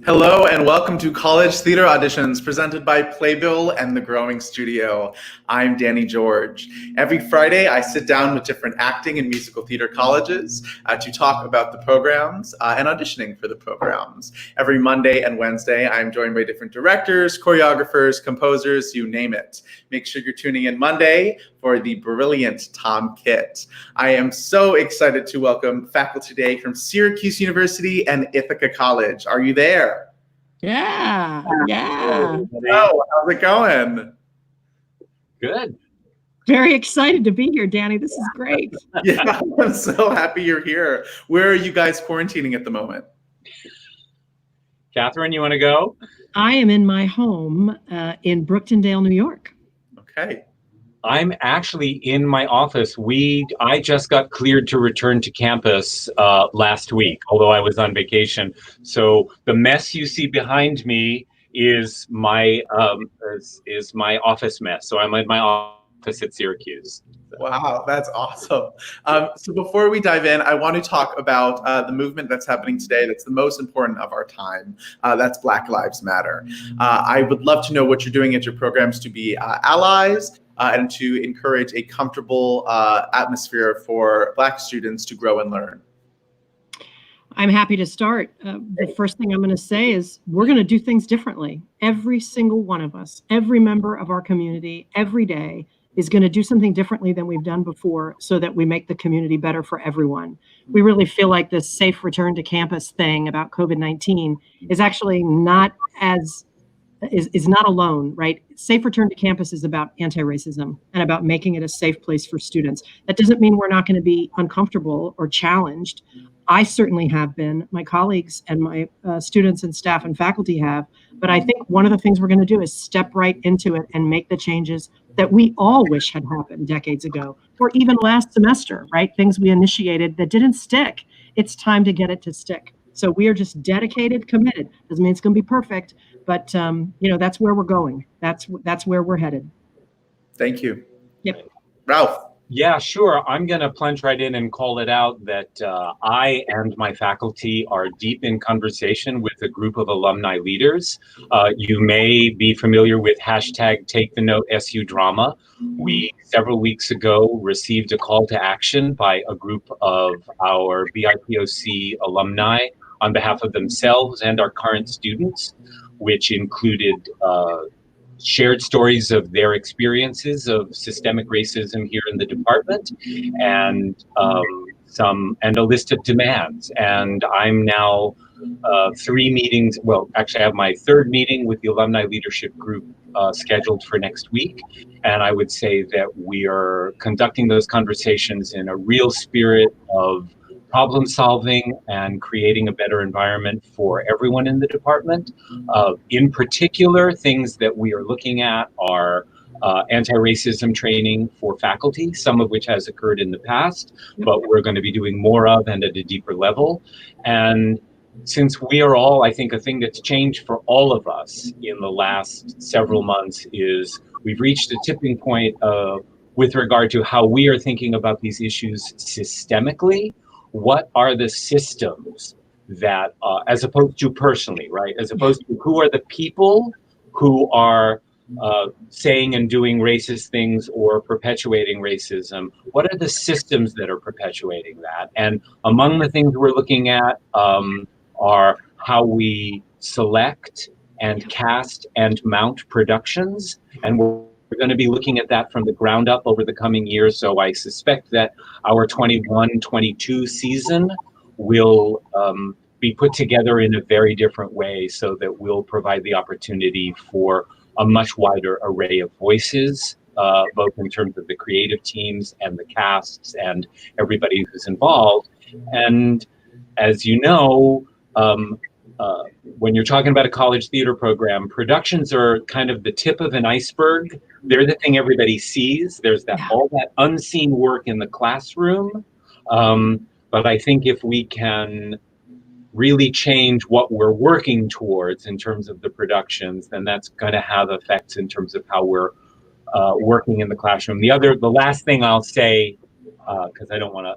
Hello and welcome to College Theater Auditions presented by Playbill and the Growing Studio. I'm Danny George. Every Friday I sit down with different acting and musical theater colleges to talk about the programs and auditioning for the programs. Every Monday and Wednesday I'm joined by different directors, choreographers, composers, you name it. Make sure you're tuning in Monday for the brilliant Tom Kitt. I am so excited to welcome faculty today from Syracuse University and Ithaca College. Are you there? Yeah. Hello, how's it going? Good. Very excited to be here, Danny. This is great. Yeah, I'm so happy you're here. Where are you guys quarantining at the moment? Catherine, you want to go? I am in my home in Brooktondale, New York. Okay. I'm actually in my office. I just got cleared to return to campus last week, although I was on vacation. So the mess you see behind me is my office mess. So I'm in my office at Syracuse. Wow, that's awesome. So before we dive in, I want to talk about the movement that's happening today that's the most important of our time. That's Black Lives Matter. I would love to know what you're doing at your programs to be allies and to encourage a comfortable atmosphere for Black students to grow and learn. I'm happy to start. The first thing I'm going to say is we're going to do things differently. Every single one of us, every member of our community, every day is going to do something differently than we've done before so that we make the community better for everyone. We really feel like this safe return to campus thing about COVID-19 is actually not alone, right? Safe return to campus is about anti-racism and about making it a safe place for students. That doesn't mean we're not going to be uncomfortable or challenged. I certainly have been, my colleagues and my students and staff and faculty have, but I think one of the things we're going to do is step right into it and make the changes that we all wish had happened decades ago, or even last semester, right? Things we initiated that didn't stick. It's time to get it to stick. So we are just dedicated, committed. Doesn't mean it's going to be perfect, but that's where we're going. That's where we're headed. Thank you. Yep. Ralph. Yeah, sure. I'm going to plunge right in and call it out that I and my faculty are deep in conversation with a group of alumni leaders. You may be familiar with hashtag Take the Note SU Drama. We, several weeks ago, received a call to action by a group of our BIPOC alumni on behalf of themselves and our current students, which included shared stories of their experiences of systemic racism here in the department and a list of demands. And I'm now 3 meetings, well, actually I have my 3rd meeting with the alumni leadership group scheduled for next week. And I would say that we are conducting those conversations in a real spirit of problem solving and creating a better environment for everyone in the department. In particular, things that we are looking at are anti-racism training for faculty, some of which has occurred in the past, but we're going to be doing more of and at a deeper level. And since we are all, I think a thing that's changed for all of us in the last several months is we've reached a tipping point with regard to how we are thinking about these issues systemically. What are the systems that, as opposed to personally, right? As opposed to who are the people who are saying and doing racist things or perpetuating racism? What are the systems that are perpetuating that? And among the things we're looking at are how we select and cast and mount productions. And we're going to be looking at that from the ground up over the coming years. So I suspect that our 21-22 season will be put together in a very different way so that we'll provide the opportunity for a much wider array of voices, both in terms of the creative teams and the casts and everybody who's involved. And as you know, when you're talking about a college theater program, productions are kind of the tip of an iceberg. They're the thing everybody sees. There's all that unseen work in the classroom. But I think if we can really change what we're working towards in terms of the productions, then that's going to have effects in terms of how we're working in the classroom. The last thing I'll say, because I don't want to,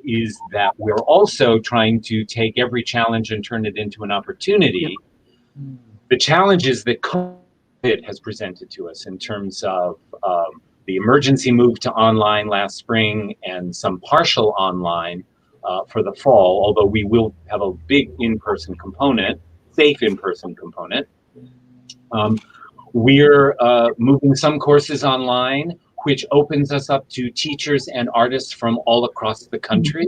is that we're also trying to take every challenge and turn it into an opportunity. the challenges that COVID has presented to us in terms of the emergency move to online last spring and some partial online for the fall, although we will have a big in-person component, safe in-person component. We're moving some courses online, which opens us up to teachers and artists from all across the country.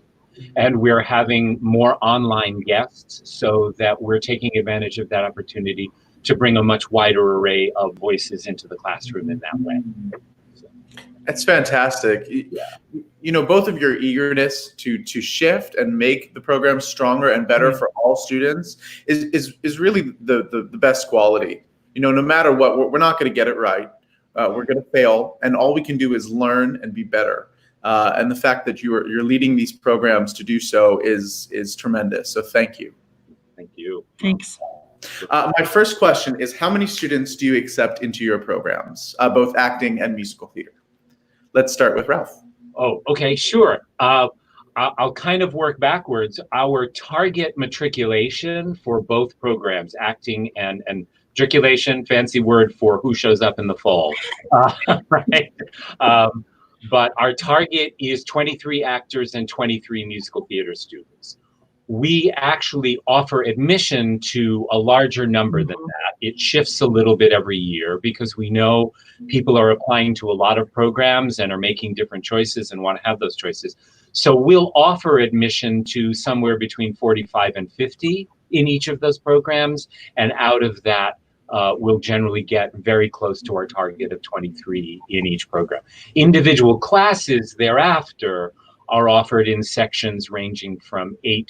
And we're having more online guests so that we're taking advantage of that opportunity to bring a much wider array of voices into the classroom in that way. That's fantastic. Yeah. You know, both of your eagerness to shift and make the program stronger and better for all students is really the best quality. You know, no matter what, we're not going to get it right. We're going to fail, and all we can do is learn and be better. And the fact that you're leading these programs to do so is tremendous. So thank you. Thank you. Thanks. My first question is, how many students do you accept into your programs, both acting and musical theater? Let's start with Ralph. Oh, okay, sure. I'll kind of work backwards. Our target matriculation for both programs, acting and matriculation, fancy word for who shows up in the fall, right? But our target is 23 actors and 23 musical theater students. We actually offer admission to a larger number than that. It shifts a little bit every year because we know people are applying to a lot of programs and are making different choices and want to have those choices. So we'll offer admission to somewhere between 45 and 50 in each of those programs. And out of that, we'll generally get very close to our target of 23 in each program. Individual classes thereafter are offered in sections ranging from 8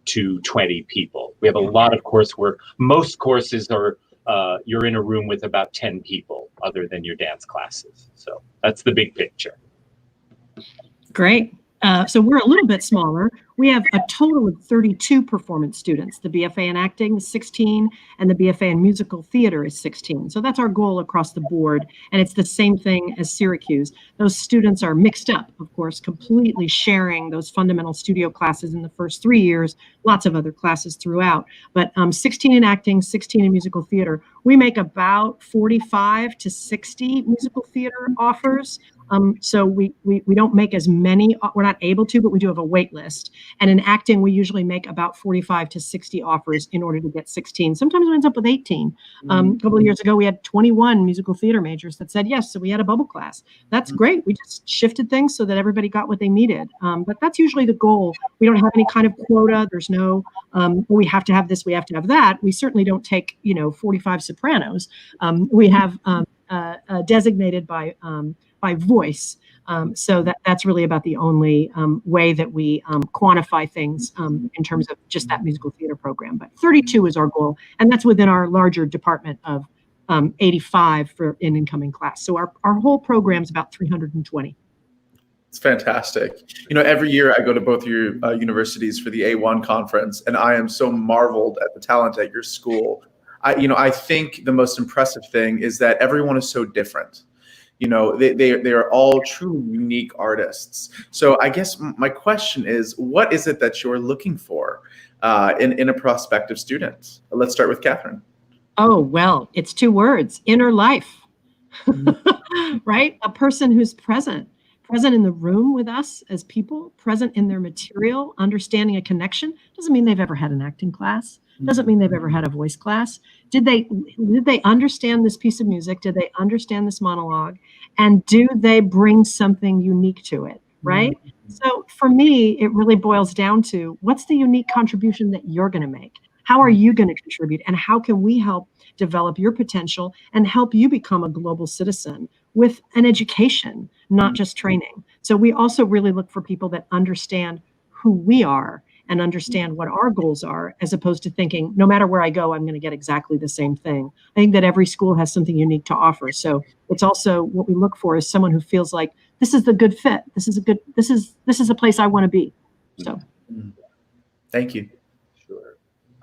to 20 people. We have a lot of coursework. Most courses are, you're in a room with about 10 people other than your dance classes. So that's the big picture. Great. So we're a little bit smaller. We have a total of 32 performance students. The BFA in acting is 16, and the BFA in musical theater is 16. So that's our goal across the board, and it's the same thing as Syracuse. Those students are mixed up, of course, completely sharing those fundamental studio classes in the first 3 years, lots of other classes throughout. But 16 in acting, 16 in musical theater. We make about 45 to 60 musical theater offers. So we don't make as many, we're not able to, but we do have a wait list. And in acting, we usually make about 45 to 60 offers in order to get 16. Sometimes it ends up with 18. A couple of years ago, we had 21 musical theater majors that said yes, so we had a bubble class. That's great. We just shifted things so that everybody got what they needed. But that's usually the goal. We don't have any kind of quota. There's no, we have to have this, we have to have that. We certainly don't take, 45 sopranos. We have designated by voice. So that's really about the only way that we quantify things in terms of just that musical theater program. But 32 is our goal, and that's within our larger department of 85 for an incoming class. So our whole program is about 320. It's fantastic. Every year I go to both your universities for the A1 conference, and I am so marveled at the talent at your school. I think the most impressive thing is that everyone is so different. They are all truly unique artists. So I guess my question is, what is it that you're looking for in a prospective student? Let's start with Catherine. Oh, well, it's 2 words: inner life, right? A person who's present in the room with us as people, present in their material, understanding a connection. Doesn't mean they've ever had an acting class. Doesn't mean they've ever had a voice class. Did they understand this piece of music? Did they understand this monologue? And do they bring something unique to it, right? So for me, it really boils down to, what's the unique contribution that you're going to make? How are you going to contribute? And how can we help develop your potential and help you become a global citizen with an education, not just training? So we also really look for people that understand who we are and understand what our goals are, as opposed to thinking, no matter where I go, I'm going to get exactly the same thing. I think that every school has something unique to offer. So it's also, what we look for is someone who feels like, this is the good fit. This is a place I want to be. So. Thank you. Sure.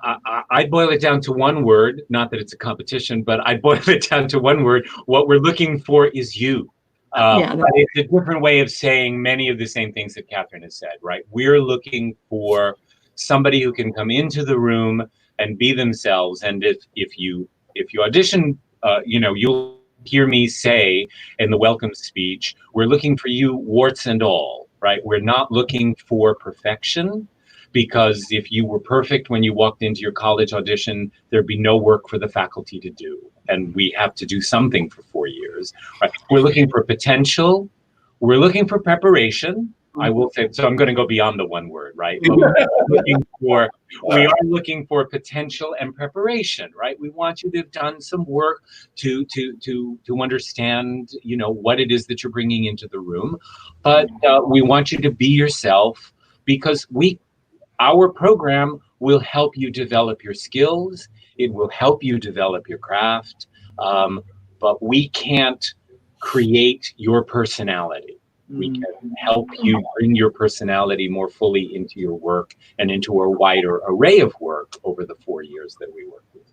I boil it down to one word, not that it's a competition, but I boil it down to one word. What we're looking for is you. But it's a different way of saying many of the same things that Catherine has said, right? We're looking for somebody who can come into the room, and be themselves. And if you audition, you'll hear me say in the welcome speech, we're looking for you, warts and all, right? We're not looking for perfection, because if you were perfect when you walked into your college audition, there'd be no work for the faculty to do. And we have to do something for 4 years, right? We're looking for potential. We're looking for preparation. I will say, so I'm going to go beyond the one word, right? But we are looking for potential and preparation, right? We want you to have done some work to understand, what it is that you're bringing into the room. But we want you to be yourself, because our program will help you develop your skills. It will help you develop your craft. But we can't create your personality. We can help you bring your personality more fully into your work and into a wider array of work over the 4 years that we work with.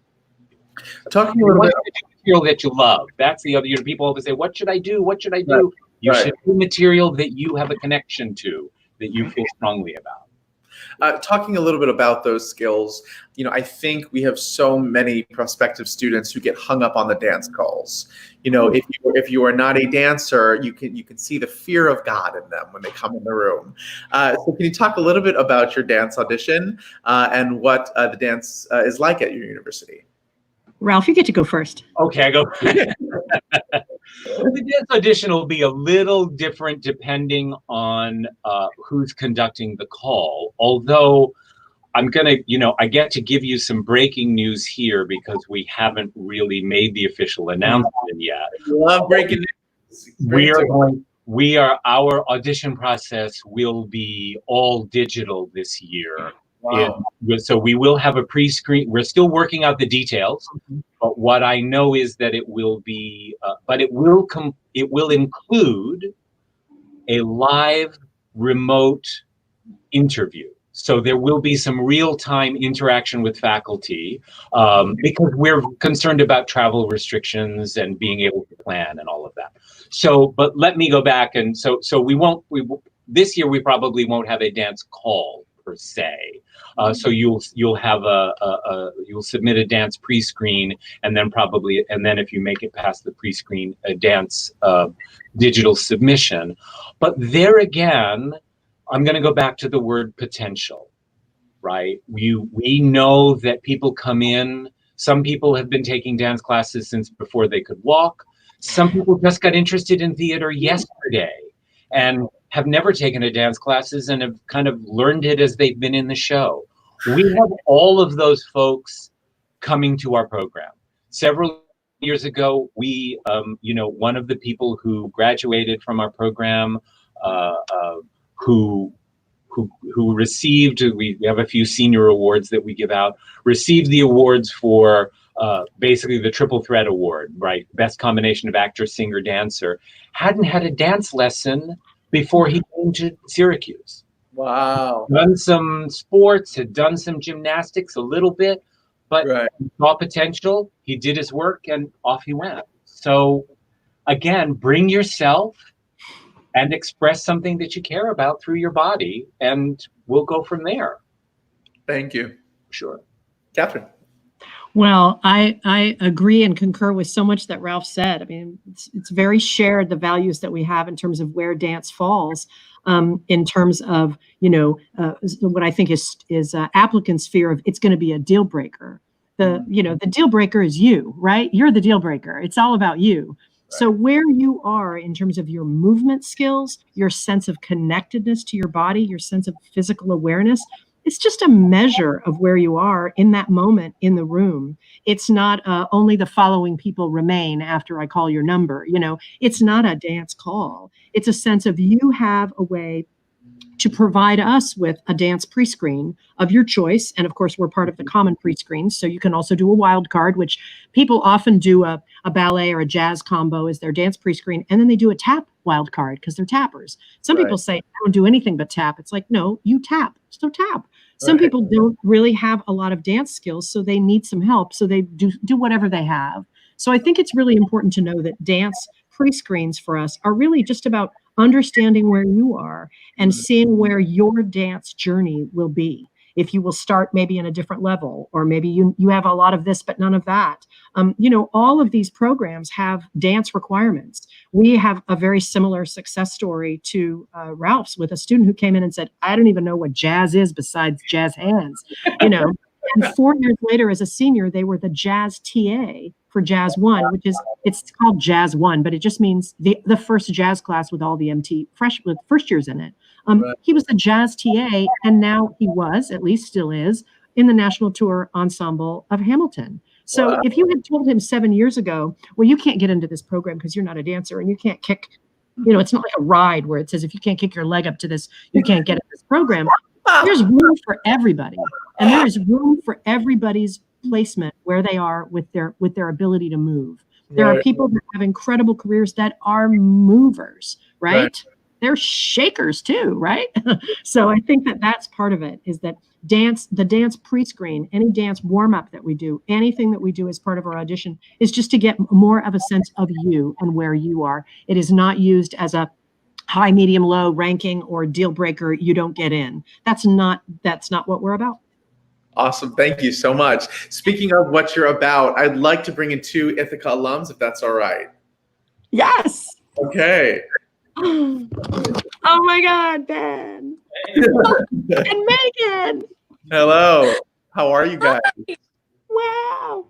Talking a little bit material that you love. That's the other, people always say, what should I do? What should I do? You should do material that you have a connection to, that you feel strongly about. Talking a little bit about those skills, I think we have so many prospective students who get hung up on the dance calls. If you are not a dancer, you can see the fear of God in them when they come in the room. So can you talk a little bit about your dance audition and what the dance is like at your university? Ralph, you get to go first. Okay, I go. The dance audition will be a little different depending on who's conducting the call. Although I'm gonna, I get to give you some breaking news here because we haven't really made the official announcement yet. Love breaking news. Our audition process will be all digital this year. Wow. So we will have a pre-screen. We're still working out the details, but what I know is that it will be, it will include a live remote interview. So there will be some real-time interaction with faculty because we're concerned about travel restrictions and being able to plan and all of that. So, but let me go back and so this year we probably won't have a dance call per se. So you'll submit a dance pre-screen, and then if you make it past the pre-screen, a dance digital submission. But there again, I'm going to go back to the word potential, right? We know that people come in. Some people have been taking dance classes since before they could walk. Some people just got interested in theater yesterday and have never taken a dance classes and have kind of learned it as they've been in the show. We have all of those folks coming to our program. Several years ago, we, one of the people who graduated from our program, who received, we have a few senior awards that we give out, received the awards for basically the triple threat award, right? Best combination of actor, singer, dancer, hadn't had a dance lesson before he came to Syracuse. Wow. Done some sports, had done some gymnastics a little bit, but he saw potential, he did his work, and off he went. So again, bring yourself and express something that you care about through your body, and we'll go from there. Thank you. Sure. Catherine. Well, I agree and concur with so much that Ralph said. I mean, it's very shared, the values that we have in terms of where dance falls, in terms of, what I think is applicants' fear of it's going to be a deal breaker. The deal breaker is you, right? You're the deal breaker. It's all about you. Right. So where you are in terms of your movement skills, your sense of connectedness to your body, your sense of physical awareness, it's just a measure of where you are in that moment in the room. It's not only the following people remain after I call your number. It's not a dance call. It's a sense of you have a way to provide us with a dance pre-screen of your choice. And of course, we're part of the common pre-screens. So you can also do a wild card, which people often do a ballet or a jazz combo as their dance pre-screen. And then they do a tap wild card because they're tappers. Some people say, I don't do anything but tap. It's like, no, you tap. So tap. Some people don't really have a lot of dance skills, so they need some help. So they do whatever they have. So I think it's really important to know that dance pre-screens for us are really just about understanding where you are and seeing where your dance journey will be. if you will start maybe in a different level, or maybe you have a lot of this but none of that. All of these programs have dance requirements. We have a very similar success story to Ralph's, with a student who came in and said, I don't even know what jazz is besides jazz hands, And 4 years later, as a senior, they were the jazz TA for Jazz 1, it's called Jazz 1, but it just means the first jazz class with all the with first years in it. He was the jazz TA, and now he was, at least still is, in the national tour ensemble of Hamilton. So if you had told him 7 years ago, well, you can't get into this program because you're not a dancer and you can't kick, it's not like a ride where it says if you can't kick your leg up to this, you can't get in this program. There's room for everybody, and there is room for everybody's placement where they are with their ability to move. There are people that have incredible careers that are movers, right? They're shakers too, right? So I think that's part of it, is that the dance pre-screen, any dance warm-up that we do, anything that we do as part of our audition is just to get more of a sense of you and where you are. It is not used as a high, medium, low ranking or deal breaker. You don't get in. That's not what we're about. Awesome. Thank you so much. Speaking of what you're about, I'd like to bring in 2 Ithaca alums, if that's all right. Yes. Okay. Oh my God, Ben. And Megan. Hello. How are you guys? Wow.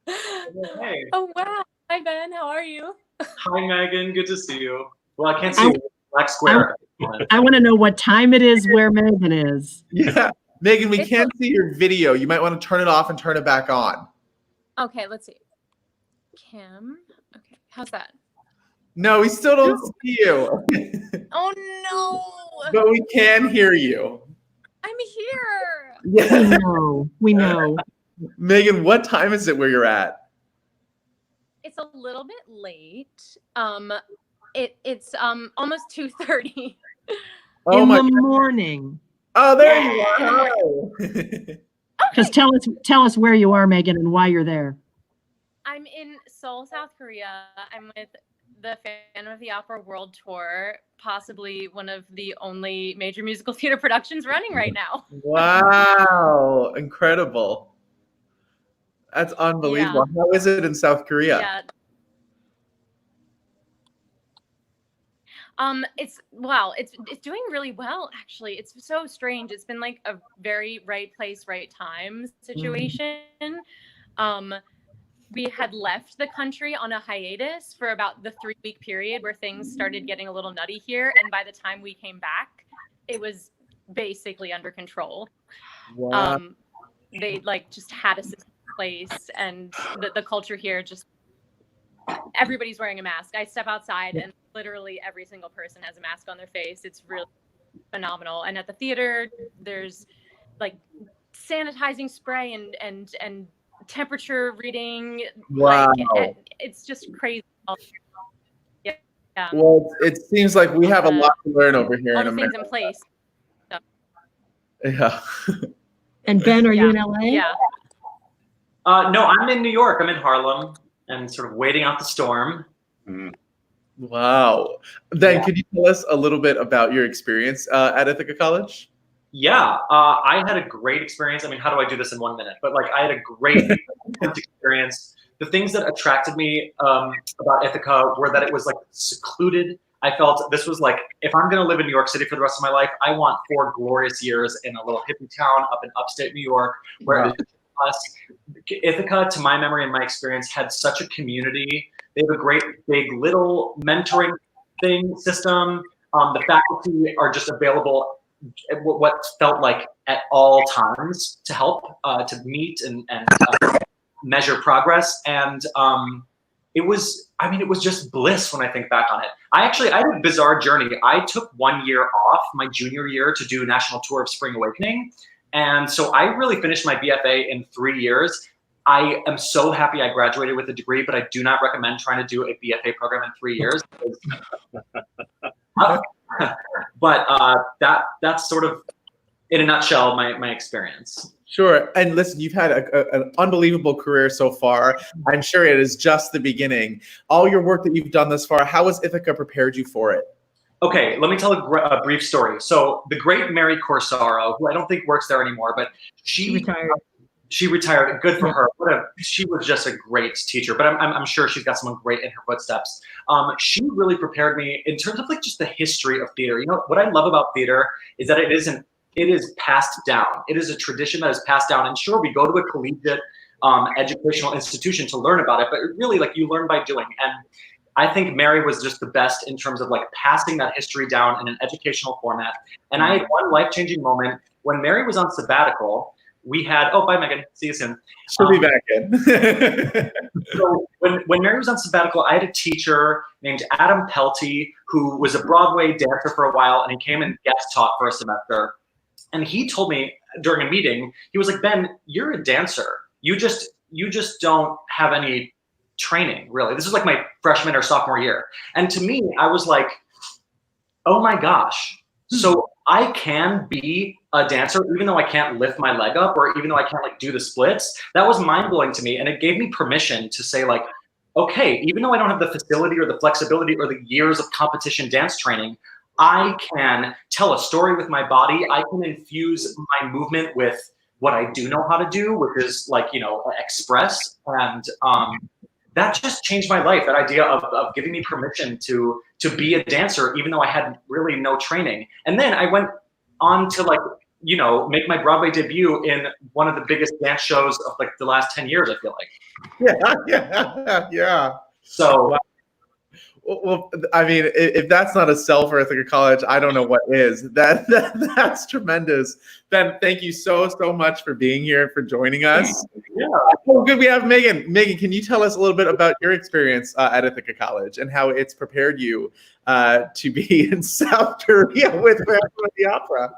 Hey. Oh, wow. Hi, Ben. How are you? Hi, Megan. Good to see you. Well, I can't see you. Black square. I want to know what time it is, where Megan is. Yeah. Megan, we can't see your video. You might want to turn it off and turn it back on. Okay, let's see. Kim. Okay, how's that? No, we still don't see you. Oh, no. But we can hear you. I'm here. Yeah. We know. Megan, what time is it where you're at? It's a little bit late. It's almost 2:30. Oh in my the God. morning. Oh, there you are. Hi. Because tell us where you are, Megan, and why you're there. I'm in Seoul, South Korea. I'm with the Phantom of the Opera World Tour, possibly one of the only major musical theater productions running right now. Wow. Incredible. That's unbelievable. Yeah. How is it in South Korea? Yeah. It's doing really well, actually. It's so strange. It's been like a very right place, right time situation. We had left the country on a hiatus for about the 3-week period where things started getting a little nutty here, and by the time we came back, it was basically under control. Wow. They just had a system in place, and the culture here just, everybody's wearing a mask. I step outside and literally every single person has a mask on their face. It's really phenomenal. And at the theater, there's sanitizing spray and temperature reading. Wow. It's just crazy. Yeah. Well, it seems like we have a lot to learn over here all in the things America. in place. So. Yeah. And Ben, are you in LA? Yeah. No, I'm in New York. I'm in Harlem and sort of waiting out the storm. Wow. Ben, could you tell us a little bit about your experience at Ithaca College? Yeah, I had a great experience. I mean, how do I do this in 1 minute? But I had a great experience. The things that attracted me about Ithaca were that it was secluded. I felt this was if I'm going to live in New York City for the rest of my life, I want 4 glorious years in a little hippie town up in upstate New York where it was us. Ithaca, to my memory and my experience, had such a community. They have a great big little mentoring system. The faculty are just available what felt like at all times to help, to meet and measure progress. And it was just bliss when I think back on it. I had a bizarre journey. I took 1 year off my junior year to do a national tour of Spring Awakening. And so I really finished my BFA in 3 years. I am so happy I graduated with a degree, but I do not recommend trying to do a BFA program in 3 years. But that's sort of, in a nutshell, my experience. Sure. And listen, you've had an unbelievable career so far. I'm sure it is just the beginning. All your work that you've done thus far, how has Ithaca prepared you for it? Okay, let me tell a brief story. So the great Mary Corsaro, who I don't think works there anymore, but She retired. She retired. Good for Yeah. her. She was just a great teacher, but I'm sure she's got someone great in her footsteps. She really prepared me in terms of like just the history of theater. You know, what I love about theater is that it is passed down. It is a tradition that is passed down. And sure, we go to a collegiate educational institution to learn about it, but really like you learn by doing. And I think Mary was just the best in terms of like passing that history down in an educational format. And I had one life-changing moment when Mary was on sabbatical. We had, oh, bye, Megan. See you soon. She'll be back in. So when Mary was on sabbatical, I had a teacher named Adam Pelty who was a Broadway dancer for a while, and he came and guest taught for a semester. And he told me during a meeting, he was like, Ben, you're a dancer. You just don't have any training, really. This is like my freshman or sophomore year. And to me, I was like, oh my gosh. So I can be a dancer even though I can't lift my leg up or even though I can't like do the splits. That was mind-blowing to me. And it gave me permission to say like, okay, even though I don't have the facility or the flexibility or the years of competition dance training, I can tell a story with my body. I can infuse my movement with what I do know how to do, which is like, you know, express. And that just changed my life. That idea of giving me permission to be a dancer, even though I had really no training. And then I went on to like, you know, make my Broadway debut in one of the biggest dance shows of like the last 10 years, I feel like. Yeah. So, wow. Well, I mean, if that's not a sell for Ithaca College, I don't know what is. That's tremendous. Ben, thank you so much for being here, for joining us. yeah. Oh, good. We have Megan. Megan, can you tell us a little bit about your experience at Ithaca College and how it's prepared you to be in South Korea with the opera?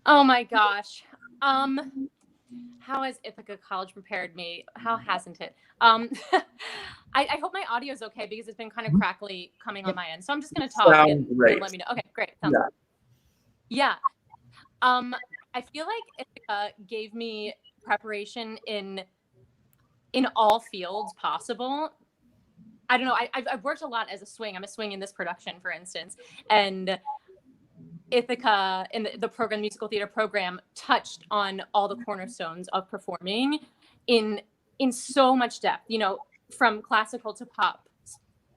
Oh my gosh. How has Ithaca College prepared me? How hasn't it? I hope my audio is okay because it's been kind of crackly coming on my end. So I'm just going to talk and let me know. Okay, great. Sounds good. Yeah. I feel like Ithaca gave me preparation in all fields possible. I don't know. I've worked a lot as a swing. I'm a swing in this production, for instance. And Ithaca in the program, musical theater program, touched on all the cornerstones of performing in so much depth, you know, from classical to pop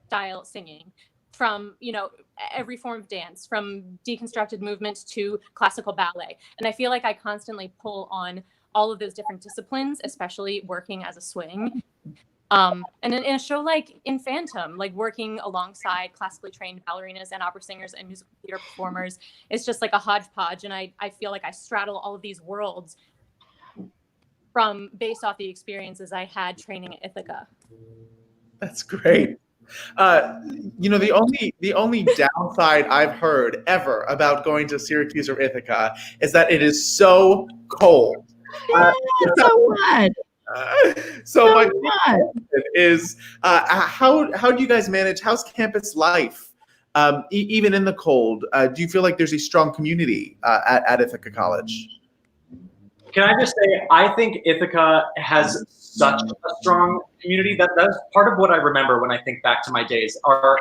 style singing, from, you know, every form of dance, from deconstructed movements to classical ballet. And I feel like I constantly pull on all of those different disciplines, especially working as a swing. And in a show like in Phantom, like working alongside classically trained ballerinas and opera singers and musical theater performers, it's just like a hodgepodge. And I feel like I straddle all of these worlds based off the experiences I had training at Ithaca. That's great. You know, the only downside I've heard ever about going to Syracuse or Ithaca is that it is so cold. So what? So my question is, how do you guys manage? How's campus life, even in the cold? Do you feel like there's a strong community at Ithaca College? Can I just say, I think Ithaca has such a strong community. That's part of what I remember when I think back to my days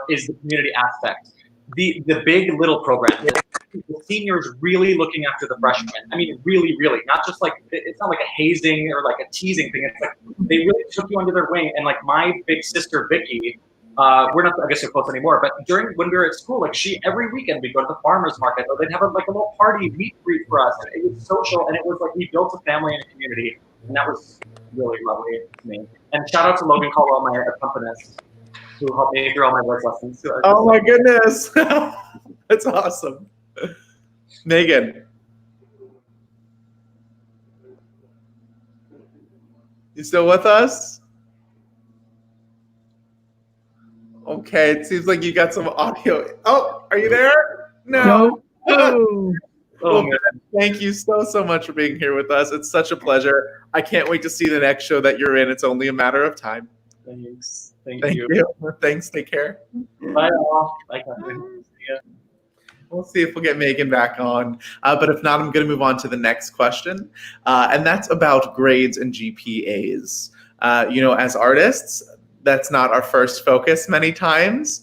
is the community aspect. The big little program, the seniors really looking after the freshmen. I mean, really, really, not just like, it's not like a hazing or like a teasing thing. It's like they really took you under their wing. And like my big sister, Vicky, we're not, I guess, so close anymore, but when we were at school, like every weekend we'd go to the farmer's market, or they'd have like a little party, meet greet for us. And it was social, and it was like we built a family and a community, and that was really lovely to me. And shout out to Logan Caldwell, my accompanist, who helped me through all my voice lessons. Oh my goodness. That's awesome. Megan. You still with us? Okay, it seems like you got some audio. Oh, are you there? No. Oh. Well, thank you so much for being here with us. It's such a pleasure. I can't wait to see the next show that you're in. It's only a matter of time. Thanks. Thank you. Thanks. Take care. Bye all. Bye, Catherine. See ya. We'll see if we'll get Megan back on. But if not, I'm going to move on to the next question. And that's about grades and GPAs. You know, as artists, that's not our first focus many times.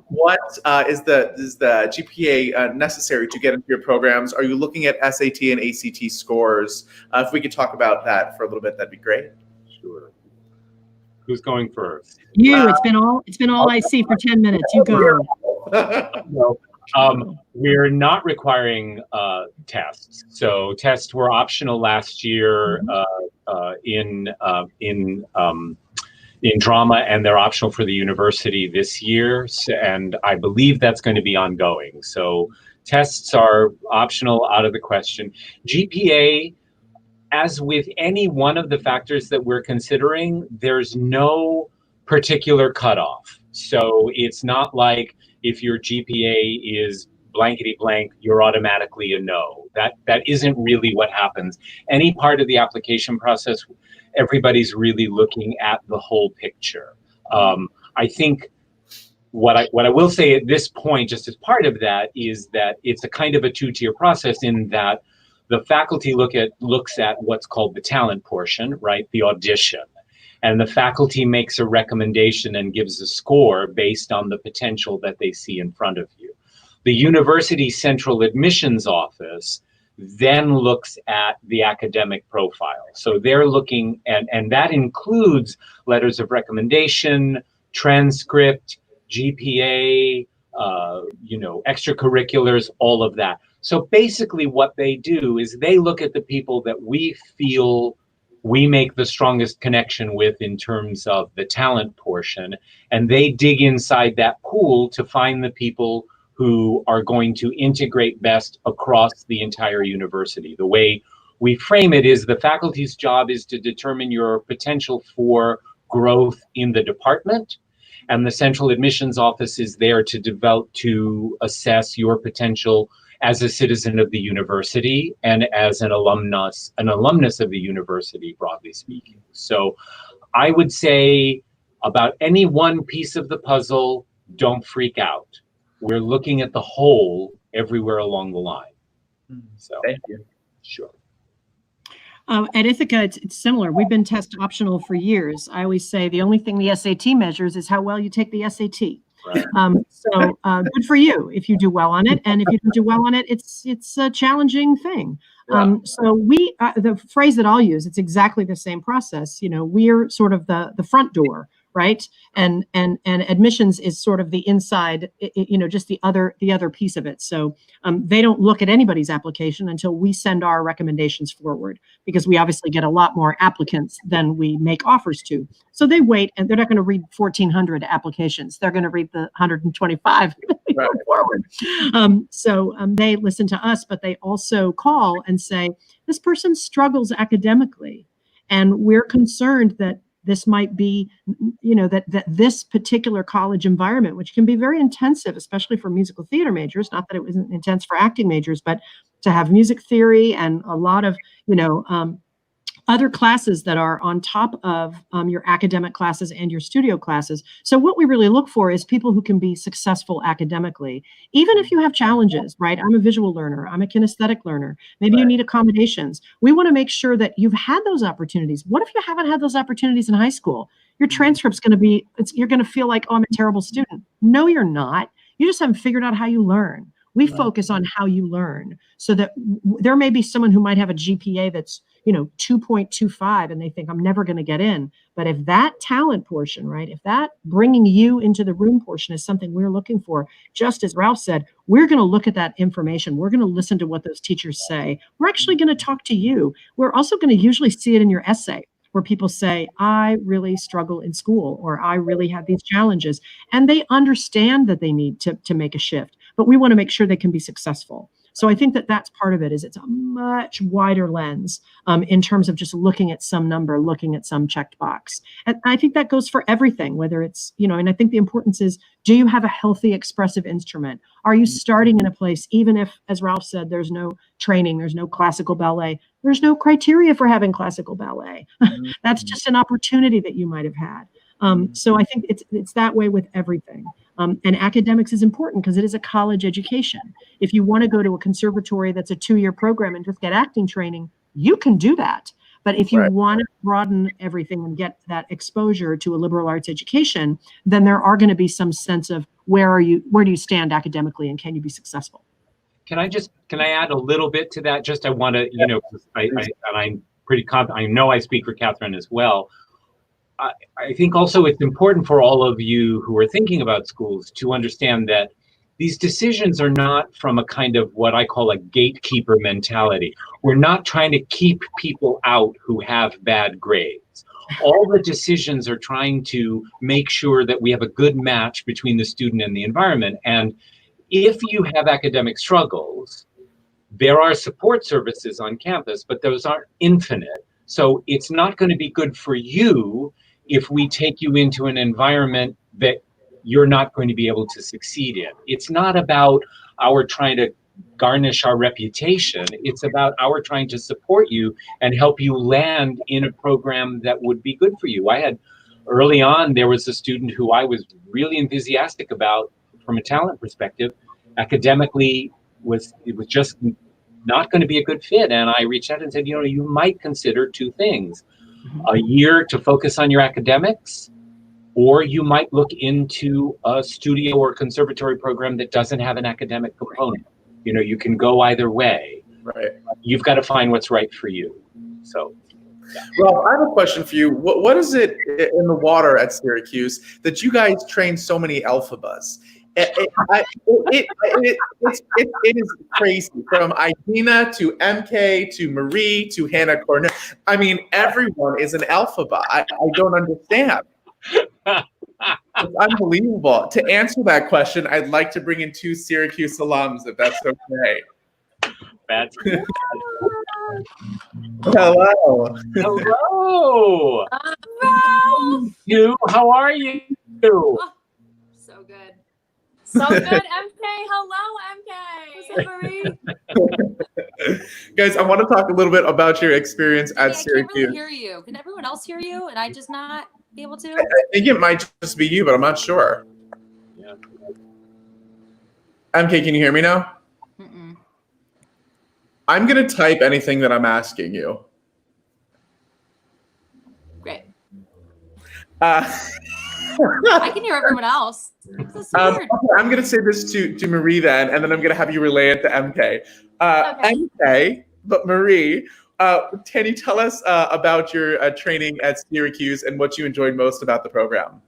What is the GPA necessary to get into your programs? Are you looking at SAT and ACT scores? If we could talk about that for a little bit, that'd be great. Sure. Who's going first? You. It's been all I see for 10 minutes. You go. We're not requiring tests. So tests were optional last year in drama, and they're optional for the university this year. And I believe that's going to be ongoing. So tests are optional, out of the question. GPA, as with any one of the factors that we're considering, there's no particular cutoff. So it's not like if your GPA is blankety blank, you're automatically a no. That isn't really what happens. Any part of the application process, everybody's really looking at the whole picture. I think what I will say at this point, just as part of that, is that it's a kind of a two-tier process in that the faculty looks at what's called the talent portion, right? The audition. And the faculty makes a recommendation and gives a score based on the potential that they see in front of you. The university central admissions office then looks at the academic profile. So they're looking, and that includes letters of recommendation, transcript, GPA, extracurriculars, all of that. So basically what they do is they look at the people that we feel we make the strongest connection with in terms of the talent portion, and they dig inside that pool to find the people who are going to integrate best across the entire university. The way we frame it is the faculty's job is to determine your potential for growth in the department, and the central admissions office is there to assess your potential as a citizen of the university and as an alumnus of the university, broadly speaking. So I would say about any one piece of the puzzle, don't freak out. We're looking at the whole everywhere along the line. So Thank you. Sure. At Ithaca, it's similar. We've been test optional for years. I always say the only thing the SAT measures is how well you take the SAT. Right. So good for you if you do well on it, and if you don't do well on it, it's a challenging thing. Yeah. So the phrase that I'll use, it's exactly the same process. We're sort of the front door, right? And admissions is sort of the inside, just the other piece of it. So they don't look at anybody's application until we send our recommendations forward, because we obviously get a lot more applicants than we make offers to. So they wait, and they're not going to read 1,400 applications. They're going to read the 125 Right. forward. So they listen to us, but they also call and say, this person struggles academically, and we're concerned that this might be, that this particular college environment, which can be very intensive, especially for musical theater majors, not that it wasn't intense for acting majors, but to have music theory and a lot of, other classes that are on top of your academic classes and your studio classes. So what we really look for is people who can be successful academically, even if you have challenges, right? I'm a visual learner. I'm a kinesthetic learner. Maybe you need accommodations. We want to make sure that you've had those opportunities. What if you haven't had those opportunities in high school? Your transcript's going to be, you're going to feel like, oh, I'm a terrible student. No, you're not. You just haven't figured out how you learn. We focus on how you learn, so that there may be someone who might have a GPA that's 2.25 and they think I'm never going to get in. But if that talent portion, right, if that bringing you into the room portion is something we're looking for, just as Ralph said, we're going to look at that information. We're going to listen to what those teachers say. We're actually going to talk to you. We're also going to usually see it in your essay, where people say, I really struggle in school, or I really have these challenges. And they understand that they need to make a shift, but we want to make sure they can be successful. So I think that that's part of it, is it's a much wider lens in terms of just looking at some number, looking at some checked box. And I think that goes for everything, whether it's, and I think the importance is, do you have a healthy expressive instrument? Are you starting in a place, even if, as Ralph said, there's no training, there's no classical ballet, there's no criteria for having classical ballet. That's just an opportunity that you might have had. So I think it's that way with everything. And academics is important because it is a college education. If you want to go to a conservatory that's a 2-year program and just get acting training, you can do that. But if you Right. want to broaden everything and get that exposure to a liberal arts education, then there are going to be some sense of where do you stand academically, and can you be successful? Can I add a little bit to that? Just I want to, you know, I'm pretty confident. I know I speak for Catherine as well. I think also it's important for all of you who are thinking about schools to understand that these decisions are not from a kind of what I call a gatekeeper mentality. We're not trying to keep people out who have bad grades. All the decisions are trying to make sure that we have a good match between the student and the environment. And if you have academic struggles, there are support services on campus, but those aren't infinite. So it's not going to be good for you if we take you into an environment that you're not going to be able to succeed in. It's not about our trying to garnish our reputation. It's about our trying to support you and help you land in a program that would be good for you. Early on, there was a student who I was really enthusiastic about from a talent perspective. Academically, it was just not going to be a good fit. And I reached out and said, you know, you might consider two things: a year to focus on your academics, or you might look into a studio or conservatory program that doesn't have an academic component. You know, you can go either way. Right. You've got to find what's right for you. So, yeah. Well, I have a question for you. What is it in the water at Syracuse that you guys train so many alphabas? It is crazy. From Idina to MK to Marie to Hannah Cornell. I mean, everyone is an alphaba. I don't understand. It's unbelievable. To answer that question, I'd like to bring in two Syracuse alums, if that's okay. That's Hello. Hello. You, how are you? Oh, so good. So good, MK. Hello, MK. What's up, Marie? Guys, I want to talk a little bit about your experience at I can't Syracuse. really hear you. Can everyone else hear you and I just not be able to? I think it might just be you, but I'm not sure. Yeah. MK, can you hear me now? Mm-mm. I'm going to type anything that I'm asking you. Great. I can hear everyone else. This is weird. I'm going to say this to Marie then, and then I'm going to have you relay it to MK. Okay. MK, but Marie, can you tell us about your training at Syracuse and what you enjoyed most about the program?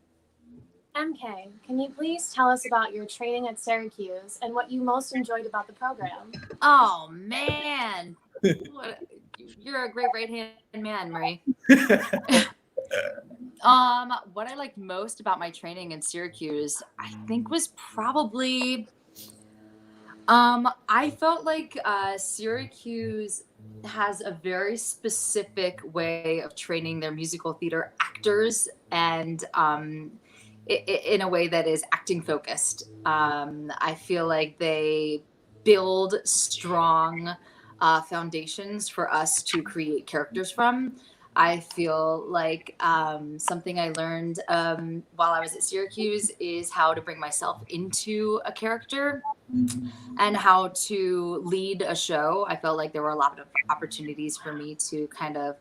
MK, can you please tell us about your training at Syracuse and what you most enjoyed about the program? Oh man. You're a great right-hand man, Marie. What I liked most about my training in Syracuse, I think, was probably I felt like Syracuse has a very specific way of training their musical theater actors, and in a way that is acting focused. I feel like they build strong foundations for us to create characters from. I feel like something I learned while I was at Syracuse is how to bring myself into a character and how to lead a show. I felt like there were a lot of opportunities for me to kind of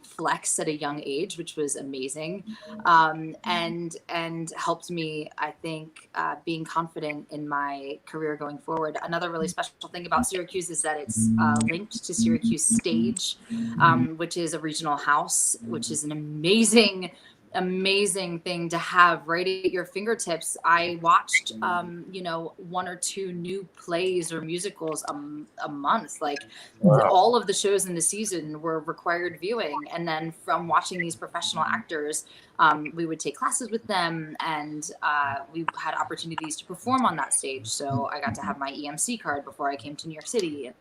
flex at a young age, which was amazing, and helped me, I think, being confident in my career going forward. Another really special thing about Syracuse is that it's linked to Syracuse Stage, which is a regional house, which is an amazing thing to have right at your fingertips. I watched, one or two new plays or musicals a month. Like, wow. All of the shows in the season were required viewing. And then from watching these professional actors, we would take classes with them, and we had opportunities to perform on that stage. So I got to have my EMC card before I came to New York City,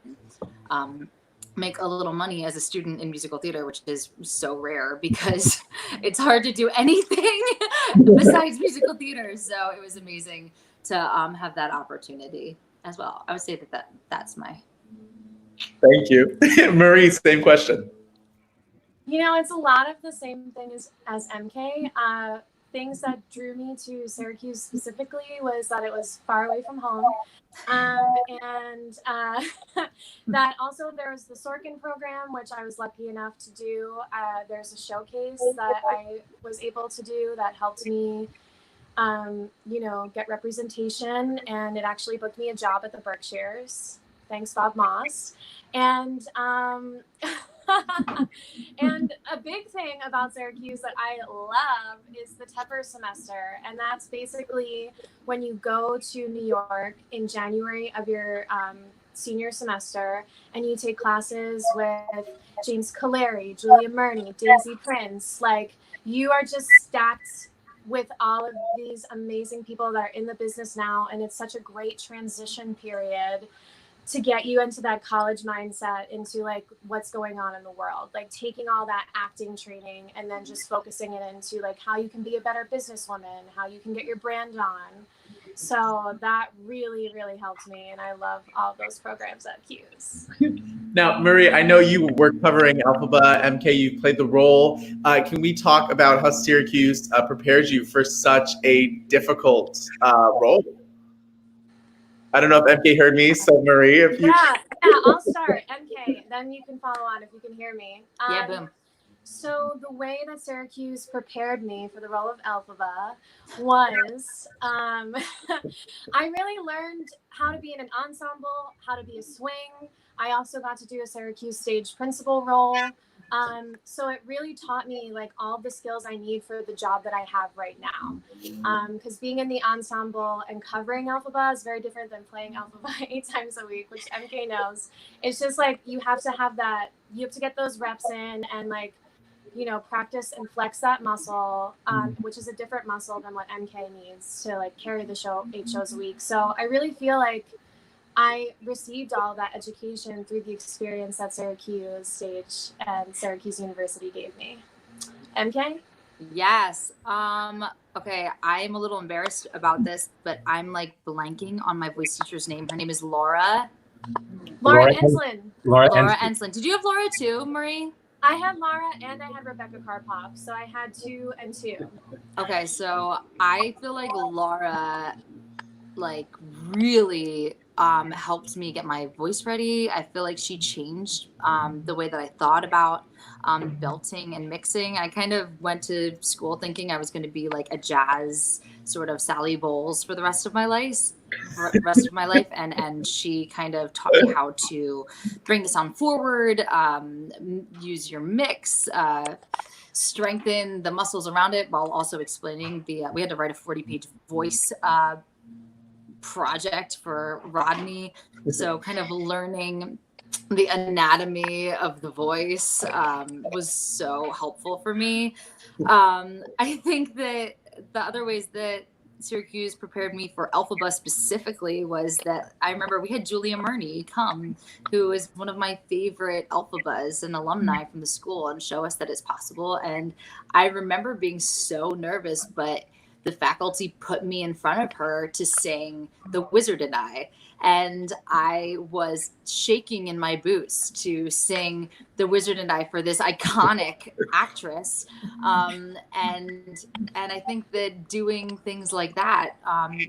and make a little money as a student in musical theater, which is so rare because it's hard to do anything besides musical theater. So it was amazing to have that opportunity as well. I would say that's my. Thank you. Marie, same question. You know, it's a lot of the same thing as MK. things that drew me to Syracuse specifically was that it was far away from home. And that also there was the Sorkin program, which I was lucky enough to do. There's a showcase that I was able to do that helped me, get representation, and it actually booked me a job at the Berkshires. Thanks, Bob Moss. And and a big thing about Syracuse that I love is the Tepper semester. And that's basically when you go to New York in January of your senior semester and you take classes with James Kaleri, Julia Murney, Daisy Prince. Like, you are just stacked with all of these amazing people that are in the business now. And it's such a great transition period to get you into that college mindset, into like what's going on in the world, like taking all that acting training and then just focusing it into like how you can be a better businesswoman, how you can get your brand on. So that really, really helped me. And I love all those programs at Q's. Now, Marie, I know you were covering Alphaba, MK, you played the role. Can we talk about how Syracuse prepares you for such a difficult role? I don't know if MK heard me, so Marie, if you... Yeah, I'll start. MK, then you can follow on if you can hear me. Yeah, boom. So the way that Syracuse prepared me for the role of Alphaba was I really learned how to be in an ensemble, how to be a swing. I also got to do a Syracuse stage principal role. So it really taught me like all the skills I need for the job that I have right now. Because being in the ensemble and covering Alphaba is very different than playing Alphaba 8 times a week, which MK knows. It's just like you have to have that, you have to get those reps in and like, practice and flex that muscle, which is a different muscle than what MK needs to like carry the show 8 shows a week. So I really feel like I received all that education through the experience that Syracuse Stage and Syracuse University gave me. MK? Yes. Okay, I'm a little embarrassed about this, but I'm like blanking on my voice teacher's name. Her name is Laura. Laura Enslin. Laura Enslin. Did you have Laura too, Marie? I had Laura and I had Rebecca Karpov, so I had 2 and 2. Okay, so I feel like Laura like really helped me get my voice ready. I feel like she changed the way that I thought about belting and mixing. I kind of went to school thinking I was going to be like a jazz sort of Sally Bowles for the rest of my life. And she kind of taught me how to bring the sound forward, use your mix, strengthen the muscles around it, while also explaining we had to write a 40-page voice project for Rodney. So kind of learning the anatomy of the voice was so helpful for me. I think that the other ways that Syracuse prepared me for Alphaba specifically was that I remember we had Julia Murney come, who is one of my favorite Alphabas, an alumni from the school, and show us that it's possible. And I remember being so nervous, but the faculty put me in front of her to sing The Wizard and I. And I was shaking in my boots to sing The Wizard and I for this iconic actress. And I think that doing things like that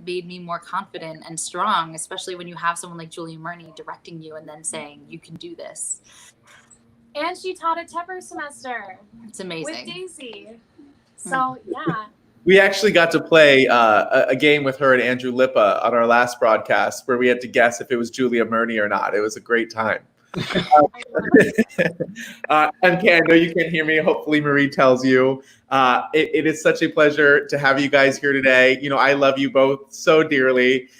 made me more confident and strong, especially when you have someone like Julia Murney directing you and then saying, you can do this. And she taught a Tepper semester. It's amazing. With Daisy. So, yeah. We actually got to play a game with her and Andrew Lippa on our last broadcast where we had to guess if it was Julia Murney or not. It was a great time. MK, I know you can't hear me. Hopefully Marie tells you. It is such a pleasure to have you guys here today. I love you both so dearly.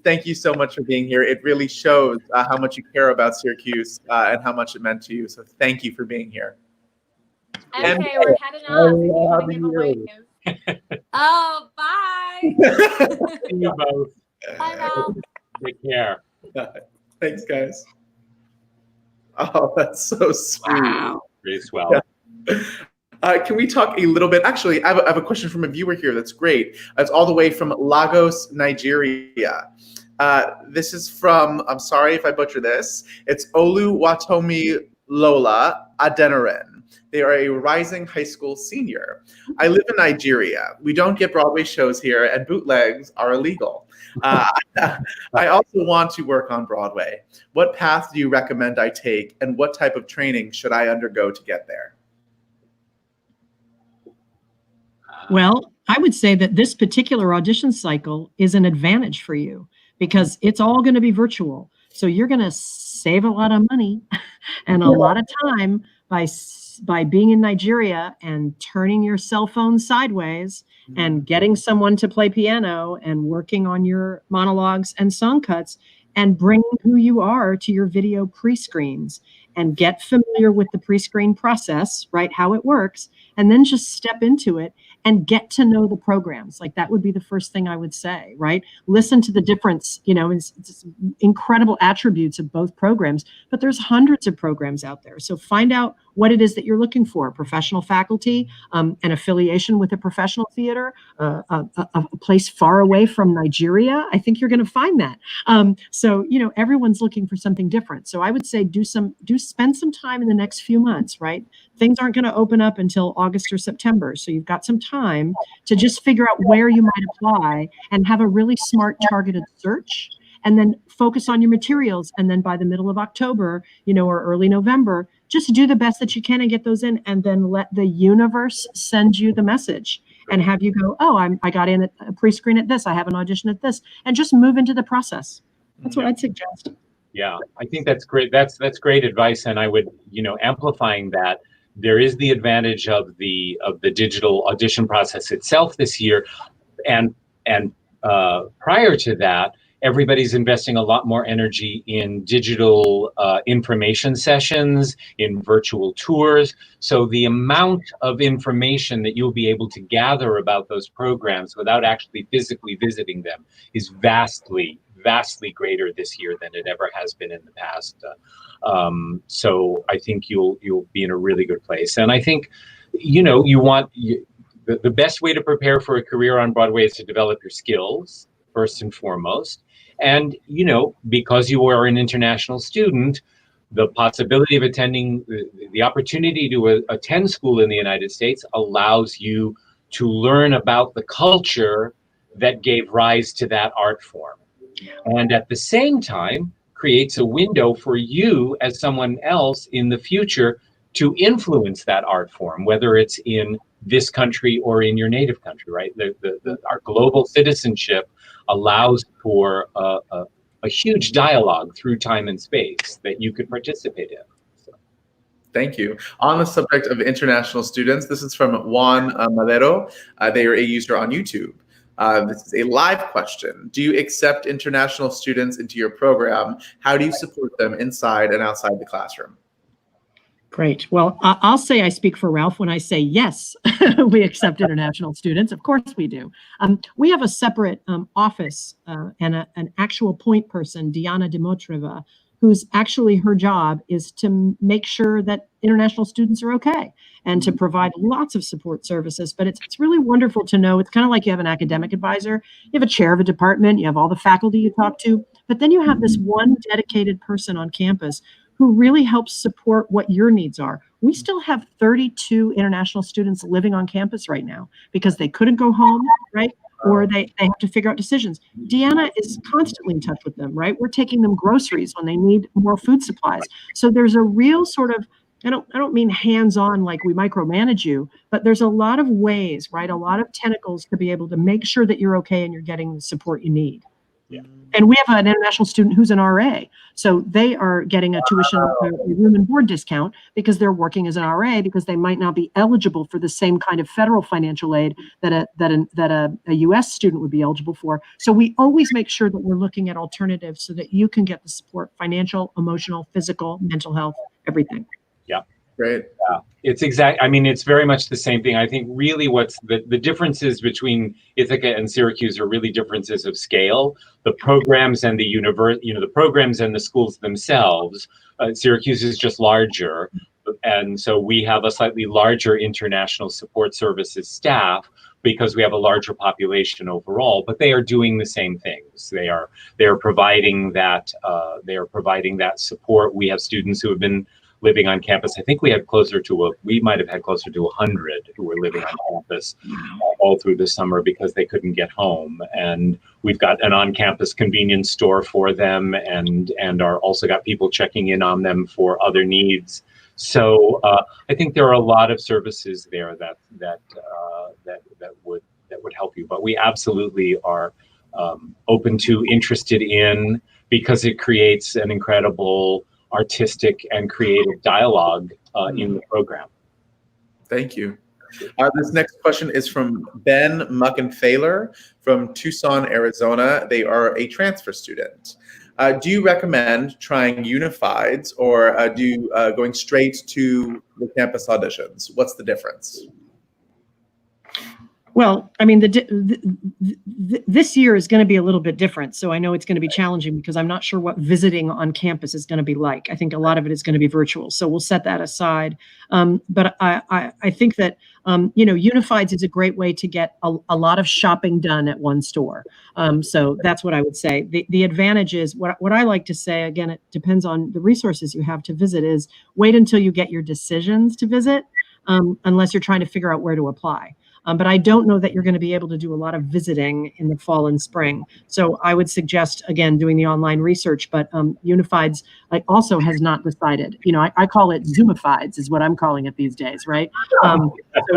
Thank you so much for being here. It really shows how much you care about Syracuse and how much it meant to you. So thank you for being here. MK, we're heading off. Give a wave. Oh, bye. See you both. Bye, Val. Take care. Thanks, guys. Oh, that's so sweet. Wow. Pretty swell. Can we talk a little bit? Actually, I have a question from a viewer here. That's great. It's all the way from Lagos, Nigeria. This is from, I'm sorry if I butcher this. It's Oluwatomi Lola Adeniran. They are a rising high school senior. I live in Nigeria. We don't get Broadway shows here, and bootlegs are illegal. I also want to work on Broadway. What path do you recommend I take, and what type of training should I undergo to get there? Well, I would say that this particular audition cycle is an advantage for you because it's all going to be virtual. So you're going to save a lot of money and a lot of time by being in Nigeria and turning your cell phone sideways and getting someone to play piano and working on your monologues and song cuts and bringing who you are to your video pre-screens and get familiar with the pre-screen process, right? How it works, and then just step into it and get to know the programs. Like that would be the first thing I would say, right? Listen to the difference, it's incredible attributes of both programs, but there's hundreds of programs out there. So find out what it is that you're looking for, professional faculty, an affiliation with a professional theater, a place far away from Nigeria. I think you're going to find that. So, everyone's looking for something different. So I would say spend some time in the next few months, right? Things aren't going to open up until August or September. So you've got some time to just figure out where you might apply and have a really smart targeted search, and then focus on your materials. And then by the middle of October, or early November, just do the best that you can and get those in, and then let the universe send you the message and have you go, oh, I got in at a pre-screen at this, I have an audition at this, and just move into the process. That's what I'd suggest. Yeah, I think that's great. That's great advice. And I would, amplifying that, there is the advantage of the digital audition process itself this year. And prior to that, everybody's investing a lot more energy in digital information sessions, in virtual tours. So the amount of information that you'll be able to gather about those programs without actually physically visiting them is vastly greater this year than it ever has been in the past. So I think you'll be in a really good place. And I think, the best way to prepare for a career on Broadway is to develop your skills first and foremost. And, because you are an international student, the possibility of attending, the opportunity to attend school in the United States allows you to learn about the culture that gave rise to that art form. And at the same time, creates a window for you as someone else in the future to influence that art form, whether it's in this country or in your native country, right? Our global citizenship allows for a huge dialogue through time and space that you could participate in. Thank you. On the subject of international students, this is from Juan Madero. They are a user on YouTube. This is a live question. Do you accept international students into your program? How do you support them inside and outside the classroom? Great. Well, I'll say I speak for Ralph when I say yes, we accept international students. Of course we do. We have a separate office and an actual point person, Diana Dimitrova, who's actually, her job is to make sure that international students are okay and to provide lots of support services. But it's really wonderful to know. It's kind of like you have an academic advisor, you have a chair of a department, you have all the faculty you talk to, but then you have this one dedicated person on campus who really helps support what your needs are. We still have 32 international students living on campus right now because they couldn't go home, right? Or they have to figure out decisions. Deanna is constantly in touch with them, right? We're taking them groceries when they need more food supplies. So there's a real sort of, I don't mean hands-on like we micromanage you, but there's a lot of ways, right? A lot of tentacles to be able to make sure that you're okay and you're getting the support you need. Yeah. And we have an international student who's an RA. So they are getting a tuition, room and board discount because they're working as an RA because they might not be eligible for the same kind of federal financial aid that a US student would be eligible for. So we always make sure that we're looking at alternatives so that you can get the support, financial, emotional, physical, mental health, everything. Yeah. Great. Yeah. It's very much the same thing. I think really what's the differences between Ithaca and Syracuse are really differences of scale. The programs and the the programs and the schools themselves. Syracuse is just larger. And so we have a slightly larger international support services staff because we have a larger population overall, but they are doing the same things. They are providing that support. We have students who have been living on campus. I think we had we might have had closer to 100 who were living on campus all through the summer because they couldn't get home. And we've got an on-campus convenience store for them, and are also got people checking in on them for other needs. So I think there are a lot of services there that would help you. But we absolutely are open to, interested in, because it creates an incredible artistic and creative dialogue in the program. Thank you. This next question is from Ben Muckenthaler from Tucson, Arizona. They are a transfer student. Do you recommend trying Unifieds or going straight to the campus auditions? What's the difference? Well, I mean, this year is going to be a little bit different. So I know it's going to be challenging because I'm not sure what visiting on campus is going to be like. I think a lot of it is going to be virtual. So we'll set that aside. But I think that, Unifieds is a great way to get a lot of shopping done at one store. So that's what I would say. The advantage is, what I like to say, again, it depends on the resources you have to visit, is wait until you get your decisions to visit, unless you're trying to figure out where to apply. But I don't know that you're going to be able to do a lot of visiting in the fall and spring. So I would suggest, again, doing the online research, but Unifieds also has not decided. I call it Zoomifieds is what I'm calling it these days, right? So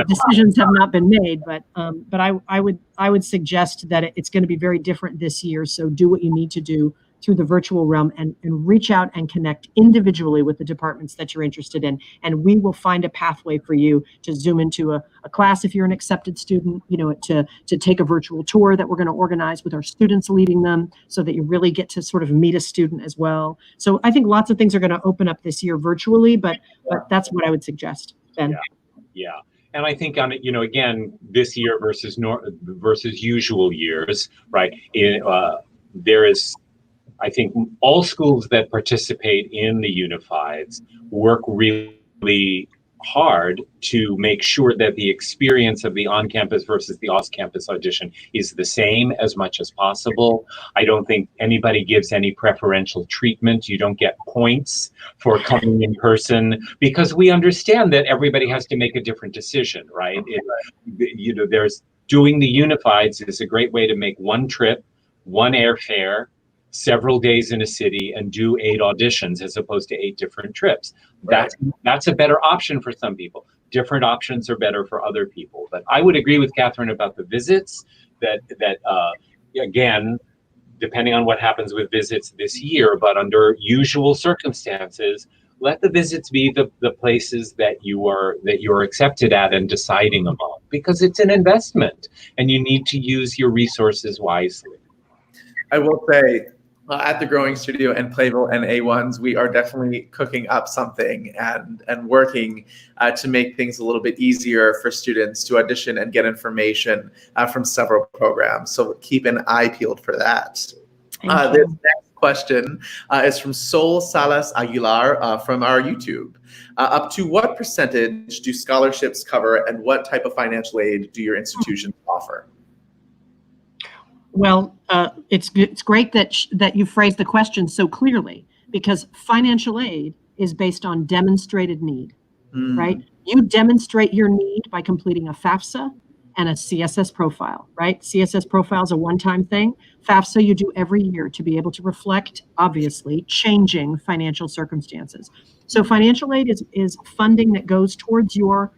decisions have not been made, but I would suggest that it's going to be very different this year. So do what you need to do through the virtual realm and reach out and connect individually with the departments that you're interested in. And we will find a pathway for you to Zoom into a class if you're an accepted student, to take a virtual tour that we're going to organize with our students leading them so that you really get to sort of meet a student as well. So I think lots of things are going to open up this year virtually, but that's what I would suggest, Ben. Yeah. And I think again, this year versus usual years, right? There is, I think, all schools that participate in the Unifieds work really hard to make sure that the experience of the on-campus versus the off-campus audition is the same as much as possible. I don't think anybody gives any preferential treatment. You don't get points for coming in person, because we understand that everybody has to make a different decision, right? There's doing the Unifieds is a great way to make one trip, one airfare, several days in a city, and do 8 auditions as opposed to 8 different trips. Right. That's a better option for some people. Different options are better for other people. But I would agree with Catherine about the visits, that again, depending on what happens with visits this year, but under usual circumstances, let the visits be the places that you are accepted at and deciding among, because it's an investment and you need to use your resources wisely. I will say, at the Growing Studio and Playbill and A1s, we are definitely cooking up something and working to make things a little bit easier for students to audition and get information from several programs. So keep an eye peeled for that. This next question is from Sol Salas Aguilar from our YouTube. Up to what percentage do scholarships cover, and what type of financial aid do your institutions offer? Well, it's great that you phrased the question so clearly, because financial aid is based on demonstrated need, right? You demonstrate your need by completing a FAFSA and a CSS profile, right? CSS profile is a one-time thing. FAFSA you do every year to be able to reflect, obviously, changing financial circumstances. So financial aid is funding that goes towards your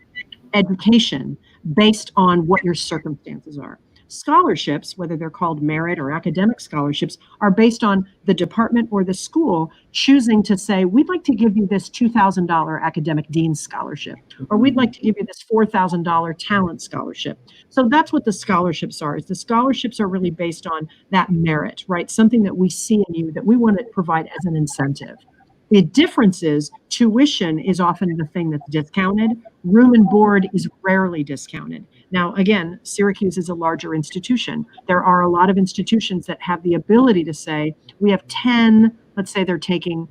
education based on what your circumstances are. Scholarships, whether they're called merit or academic scholarships, are based on the department or the school choosing to say, we'd like to give you this $2,000 academic dean's scholarship, or we'd like to give you this $4,000 talent scholarship. So that's what the scholarships are. Is the scholarships are really based on that merit, right? Something that we see in you that we want to provide as an incentive. The difference is tuition is often the thing that's discounted. Room and board is rarely discounted. Now, again, Syracuse is a larger institution. There are a lot of institutions that have the ability to say, we have 10, let's say they're taking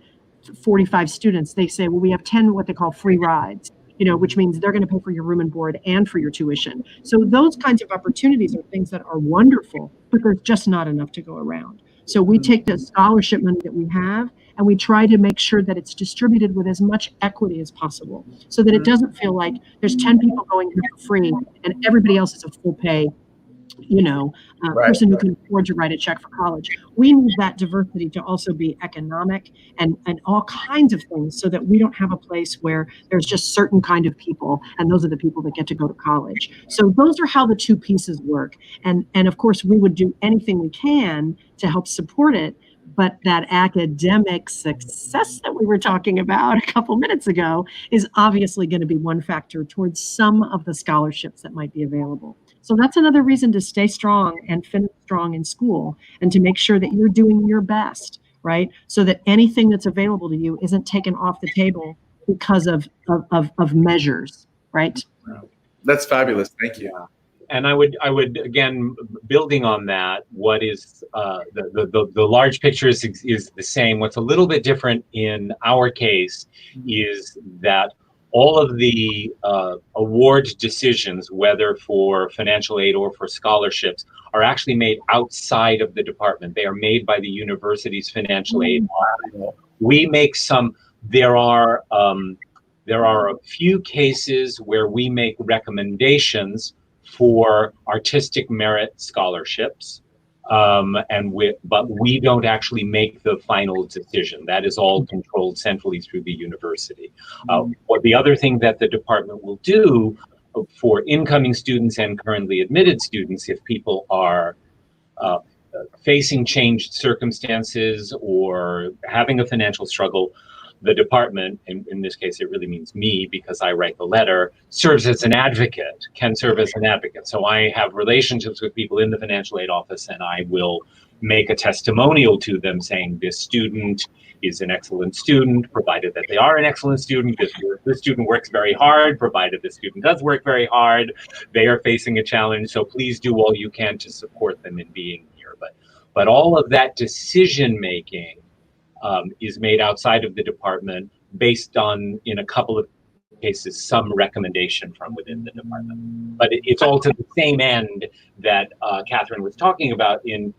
45 students. They say, well, we have 10 what they call free rides, which means they're going to pay for your room and board and for your tuition. So those kinds of opportunities are things that are wonderful, but there's just not enough to go around. So we take the scholarship money that we have and we try to make sure that it's distributed with as much equity as possible, so that it doesn't feel like there's 10 people going here for free and everybody else is a full pay, person who can afford to write a check for college. We need that diversity to also be economic and all kinds of things, so that we don't have a place where there's just certain kind of people, and those are the people that get to go to college. So those are how the two pieces work. And of course, we would do anything we can to help support it. But that academic success that we were talking about a couple minutes ago is obviously going to be one factor towards some of the scholarships that might be available. So that's another reason to stay strong and finish strong in school, and to make sure that you're doing your best, right? So that anything that's available to you isn't taken off the table because of measures, right? That's fabulous. Thank you. Yeah. And I would again, building on that, what is the large picture is the same. What's a little bit different in our case is that all of the award decisions, whether for financial aid or for scholarships, are actually made outside of the department. They are made by the university's financial aid. We make some. There are a few cases where we make recommendations for artistic merit scholarships, but we don't actually make the final decision. That is all controlled centrally through the university. What the other thing that the department will do for incoming students and currently admitted students, if people are facing changed circumstances or having a financial struggle, the department, in this case it really means me because I write the letter, serves as an advocate, can serve as an advocate. So I have relationships with people in the financial aid office, and I will make a testimonial to them saying this student is an excellent student, provided that they are an excellent student. This student works very hard, provided the student does work very hard. They are facing a challenge, so please do all you can to support them in being here. But all of that decision making is made outside of the department based on, in a couple of cases, some recommendation from within the department. But it's all to the same end that Catherine was talking about in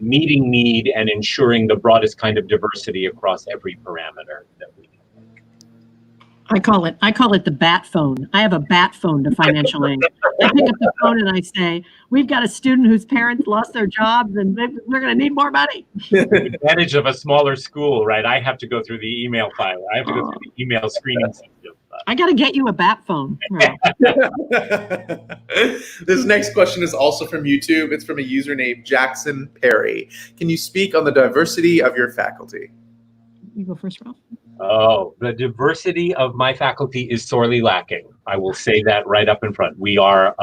meeting need and ensuring the broadest kind of diversity across every parameter that we can. I call it the bat phone. I have a bat phone to financial aid. I pick up the phone and I say, we've got a student whose parents lost their jobs and we're going to need more money. The advantage of a smaller school, right? I have to go through the email file. I have to go through the email screening system. I got to get you a bat phone. This next question is also from YouTube. It's from a user named Jackson Perry. Can you speak on the diversity of your faculty? You go first, Ralph. Oh, the diversity of my faculty is sorely lacking. I will say that right up in front. We are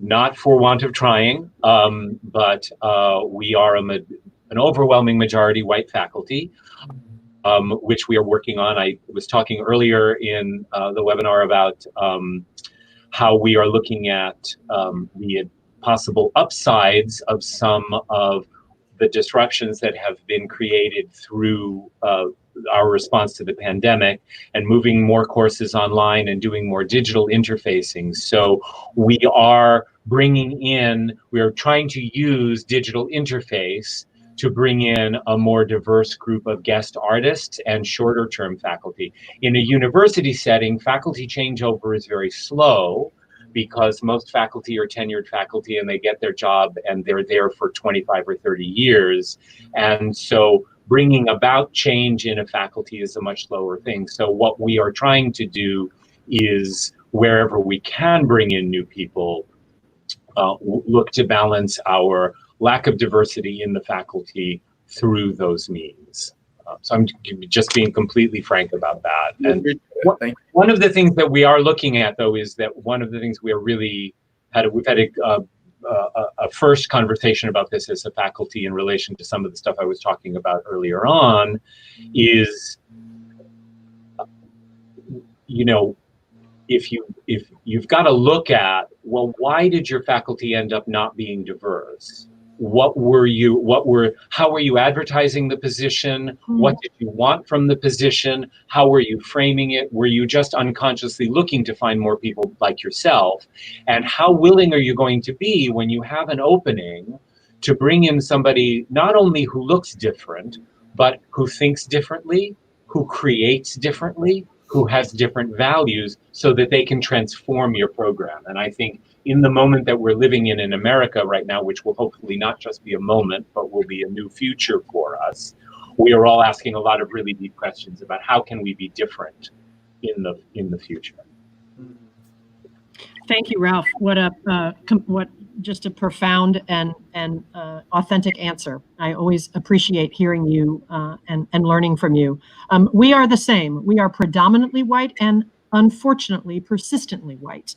not for want of trying, but we are an overwhelming majority white faculty, which we are working on. I was talking earlier in the webinar about how we are looking at the possible upsides of some of the disruptions that have been created through our response to the pandemic, and moving more courses online and doing more digital interfacing. So we are trying to use digital interface to bring in a more diverse group of guest artists and shorter term faculty. In a university setting, faculty changeover is very slow because most faculty are tenured faculty and they get their job and they're there for 25 or 30 years. And so bringing about change in a faculty is a much slower thing. So what we are trying to do is, wherever we can bring in new people, look to balance our lack of diversity in the faculty through those means. So I'm just being completely frank about that. And one of the things that we are looking at, though, is that one of the things we are really we've had a first conversation about this as a faculty in relation to some of the stuff I was talking about earlier on, is, if you've got to look at, well, why did your faculty end up not being diverse? How were you advertising the position? What did you want from the position? How were you framing it? Were you just unconsciously looking to find more people like yourself? And how willing are you going to be when you have an opening to bring in somebody not only who looks different, but who thinks differently, who creates differently, who has different values, so that they can transform your program. And I think in the moment that we're living in America right now, which will hopefully not just be a moment, but will be a new future for us, we are all asking a lot of really deep questions about how can we be different in the future. Thank you, Ralph. What just a profound and authentic answer. I always appreciate hearing you and learning from you. We are the same. We are predominantly white and unfortunately persistently white.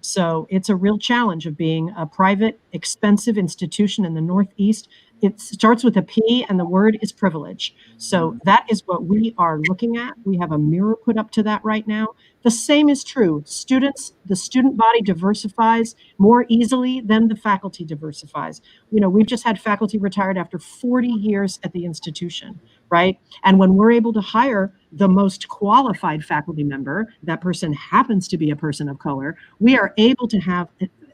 So it's a real challenge of being a private, expensive institution in the Northeast. It starts with a P and the word is privilege. So that is what we are looking at. We have a mirror put up to that right now. The same is true. Students, the student body diversifies more easily than the faculty diversifies. You know, we've just had faculty retired after 40 years at the institution, right? And when we're able to hire the most qualified faculty member, that person happens to be a person of color, we are able to have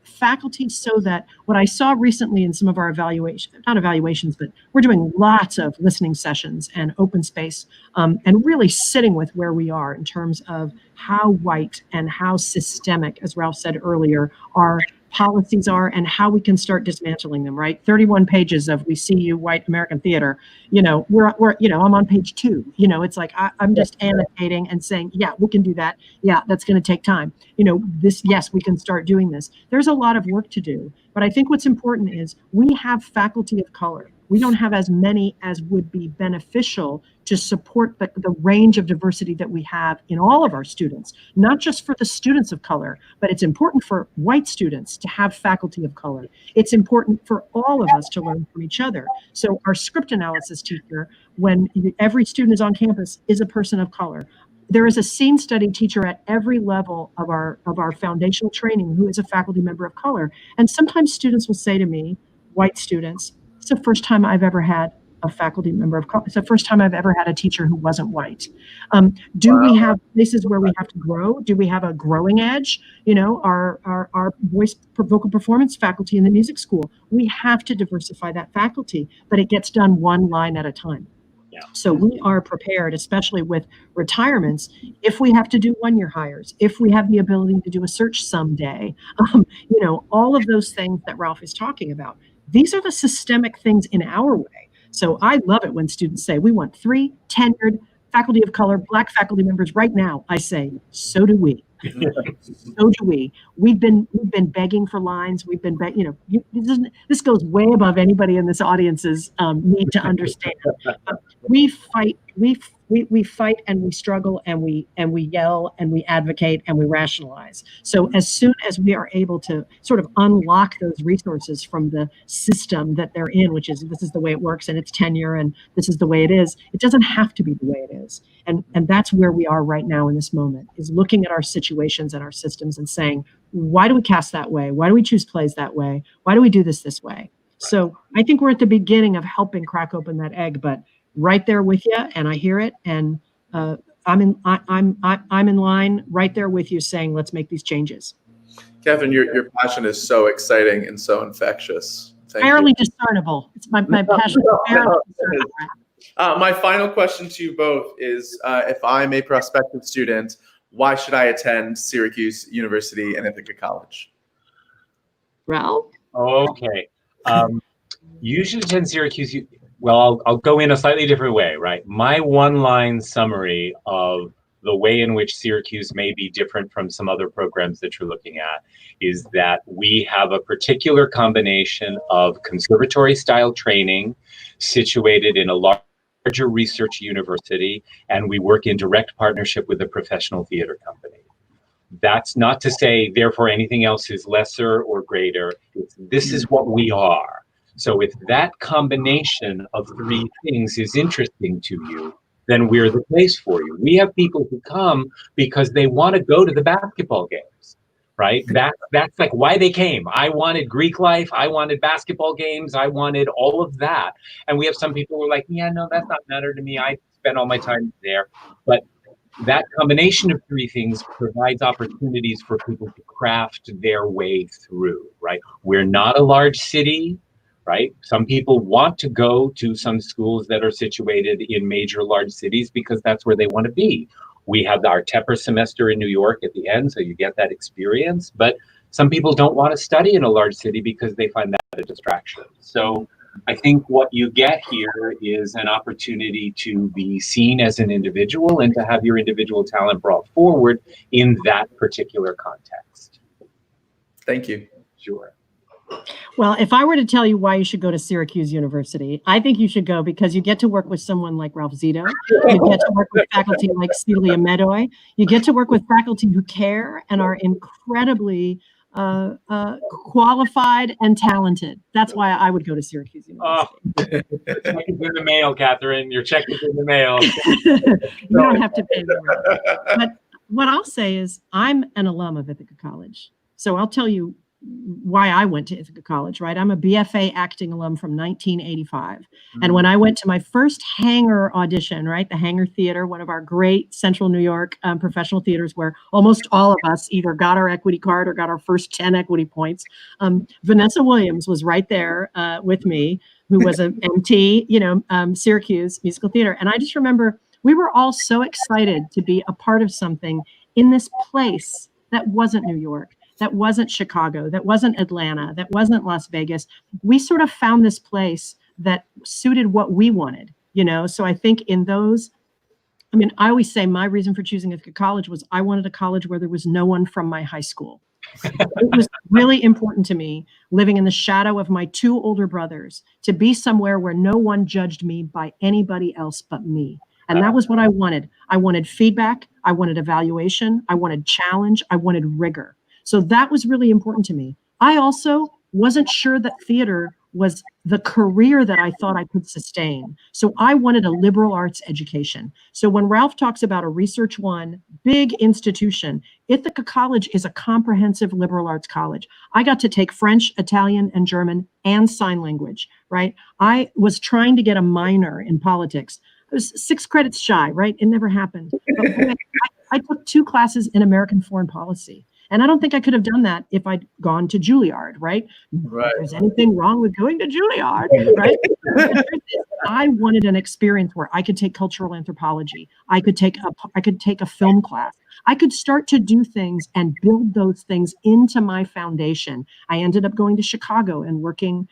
faculty so that what I saw recently in some of our not evaluations, but we're doing lots of listening sessions and open space and really sitting with where we are in terms of how white and how systemic, as Ralph said earlier, our policies are and how we can start dismantling them, right? 31 pages of We See You, White American Theater. You know, we're I'm on page 2. You know, it's like I'm just annotating and saying, yeah, we can do that. Yeah, that's going to take time. You know, yes, we can start doing this. There's a lot of work to do. But I think what's important is we have faculty of color. We don't have as many as would be beneficial to support the range of diversity that we have in all of our students, not just for the students of color, but it's important for white students to have faculty of color. It's important for all of us to learn from each other. So our script analysis teacher, when every student is on campus, is a person of color. There is a scene study teacher at every level of our foundational training who is a faculty member of color. And sometimes students will say to me, white students, it's the first time I've ever had a faculty member of color. It's the first time I've ever had a teacher who wasn't white. We have places where we have to grow? Do we have a growing edge? You know, our voice vocal performance faculty in the music school, we have to diversify that faculty, but it gets done one line at a time. Yeah. So we are prepared, especially with retirements, if we have to do one-year hires, if we have the ability to do a search someday, you know, all of those things that Ralph is talking about. These are the systemic things in our way. So I love it when students say, we want 3 tenured faculty of color, Black faculty members right now. I say, so do we. So do we. We've been begging for lines. We've been, this goes way above anybody in this audience's need to understand. But we fight and we struggle and we yell and we advocate and we rationalize. So as soon as we are able to sort of unlock those resources from the system that they're in, which is this is the way it works and it's tenure and this is the way it is, it doesn't have to be the way it is. And that's where we are right now in this moment, is looking at our situations and our systems and saying, why do we cast that way? Why do we choose plays that way? Why do we do this way? So I think we're at the beginning of helping crack open that egg, but right there with you, and I hear it, and I'm in line right there with you, saying let's make these changes. Kevin, your passion is so exciting and so infectious. Barely discernible. It's my passion. Barely discernible. My final question to you both is: if I'm a prospective student, why should I attend Syracuse University and Ithaca College? Ralph? Okay. You should attend Syracuse. Well, I'll go in a slightly different way, right? My one-line summary of the way in which Syracuse may be different from some other programs that you're looking at is that we have a particular combination of conservatory-style training situated in a larger research university, and we work in direct partnership with a professional theater company. That's not to say, therefore, anything else is lesser or greater. This is what we are. So if that combination of 3 things is interesting to you, then we're the place for you. We have people who come because they want to go to the basketball games, right? That's like why they came. I wanted Greek life. I wanted basketball games. I wanted all of that. And we have some people who are like, yeah, no, that's not matter to me. I spend all my time there. But that combination of 3 things provides opportunities for people to craft their way through, right? We're not a large city. right? Some people want to go to some schools that are situated in major large cities because that's where they want to be. We have our Tepper semester in New York at the end, so you get that experience. But some people don't want to study in a large city because they find that a distraction. So I think what you get here is an opportunity to be seen as an individual and to have your individual talent brought forward in that particular context. Thank you. Sure. Well, if I were to tell you why you should go to Syracuse University, I think you should go because you get to work with someone like Ralph Zito. You get to work with faculty like Celia Medoy. You get to work with faculty who care and are incredibly qualified and talented. That's why I would go to Syracuse University. Your check is in the mail, Catherine. Your check is in the mail. You don't have to pay the rent. But what I'll say is I'm an alum of Ithaca College. So I'll tell you why I went to Ithaca College, right? I'm a BFA acting alum from 1985. And when I went to my first Hangar audition, right? The Hangar Theater, one of our great Central New York professional theaters where almost all of us either got our equity card or got our first 10 equity points. Vanessa Williams was right there with me, who was an MT, Syracuse Musical Theater. And I just remember we were all so excited to be a part of something in this place that wasn't New York, that wasn't Chicago, that wasn't Atlanta, that wasn't Las Vegas. We sort of found this place that suited what we wanted, So I think in those, I always say my reason for choosing Ithaca College was I wanted a college where there was no one from my high school. It was really important to me, living in the shadow of my two older brothers, to be somewhere where no one judged me by anybody else but me. And that was what I wanted. I wanted feedback. I wanted evaluation. I wanted challenge. I wanted rigor. So that was really important to me. I also wasn't sure that theater was the career that I thought I could sustain. So I wanted a liberal arts education. So when Ralph talks about a Research One, big institution, Ithaca College is a comprehensive liberal arts college. I got to take French, Italian, and German and sign language, right? I was trying to get a minor in politics. I was 6 credits shy, right? It never happened. But I took 2 classes in American foreign policy. And I don't think I could have done that if I'd gone to Juilliard, right? Right. If there's anything wrong with going to Juilliard, right? I wanted an experience where I could take cultural anthropology. I could take a film class. I could start to do things and build those things into my foundation. I ended up going to Chicago and working,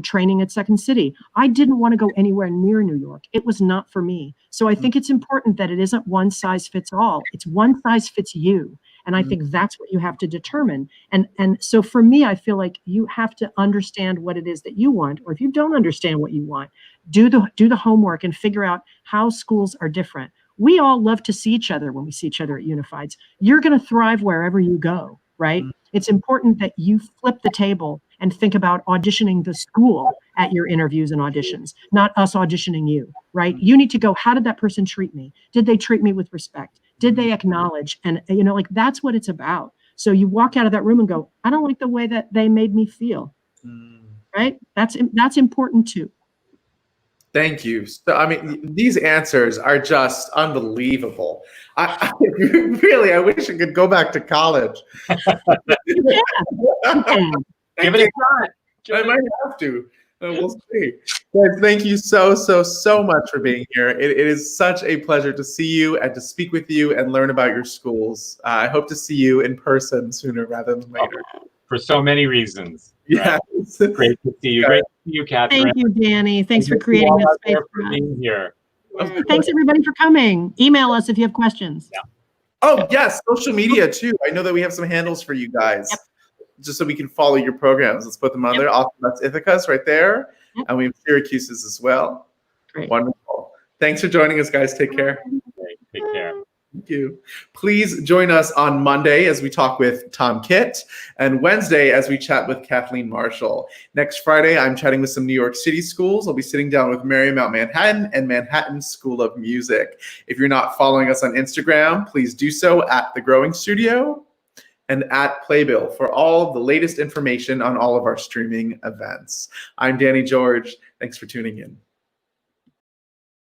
training at Second City. I didn't want to go anywhere near New York. It was not for me. So I think it's important that it isn't one size fits all. It's one size fits you. And I think that's what you have to determine. And so for me, I feel like you have to understand what it is that you want, or if you don't understand what you want, do the homework and figure out how schools are different. We all love to see each other when we see each other at Unifieds. You're going to thrive wherever you go, right? It's important that you flip the table and think about auditioning the school at your interviews and auditions, not us auditioning you, right? You need to go, how did that person treat me? Did they treat me with respect? Did they acknowledge? And, that's what it's about. So you walk out of that room and go, I don't like the way that they made me feel, right? That's important too. Thank you. So, these answers are just unbelievable. I wish I could go back to college. Yeah. Give it a shot. I might have to. We'll see. Guys, thank you so much for being here. It is such a pleasure to see you and to speak with you and learn about your schools. I hope to see you in person sooner rather than later. For so many reasons. Yes. Right? Great to see you. Great to see you, Catherine. Thank you, Danny. Thanks for creating this space for being here. Thanks everybody for coming. Email us if you have questions. Yeah. Oh, yes. Social media too. I know that we have some handles for you guys. Yep. Just so we can follow your programs. Let's put them on there. That's Ithaca's right there. Yep. And we have Syracuse's as well. Great. Wonderful. Thanks for joining us, guys. Take care. Great. Take care. Thank you. Please join us on Monday as we talk with Tom Kitt, and Wednesday as we chat with Kathleen Marshall. Next Friday, I'm chatting with some New York City schools. I'll be sitting down with Marymount Manhattan and Manhattan School of Music. If you're not following us on Instagram, please do so at The Growing Studio and at Playbill for all the latest information on all of our streaming events. I'm Danny George. Thanks for tuning in.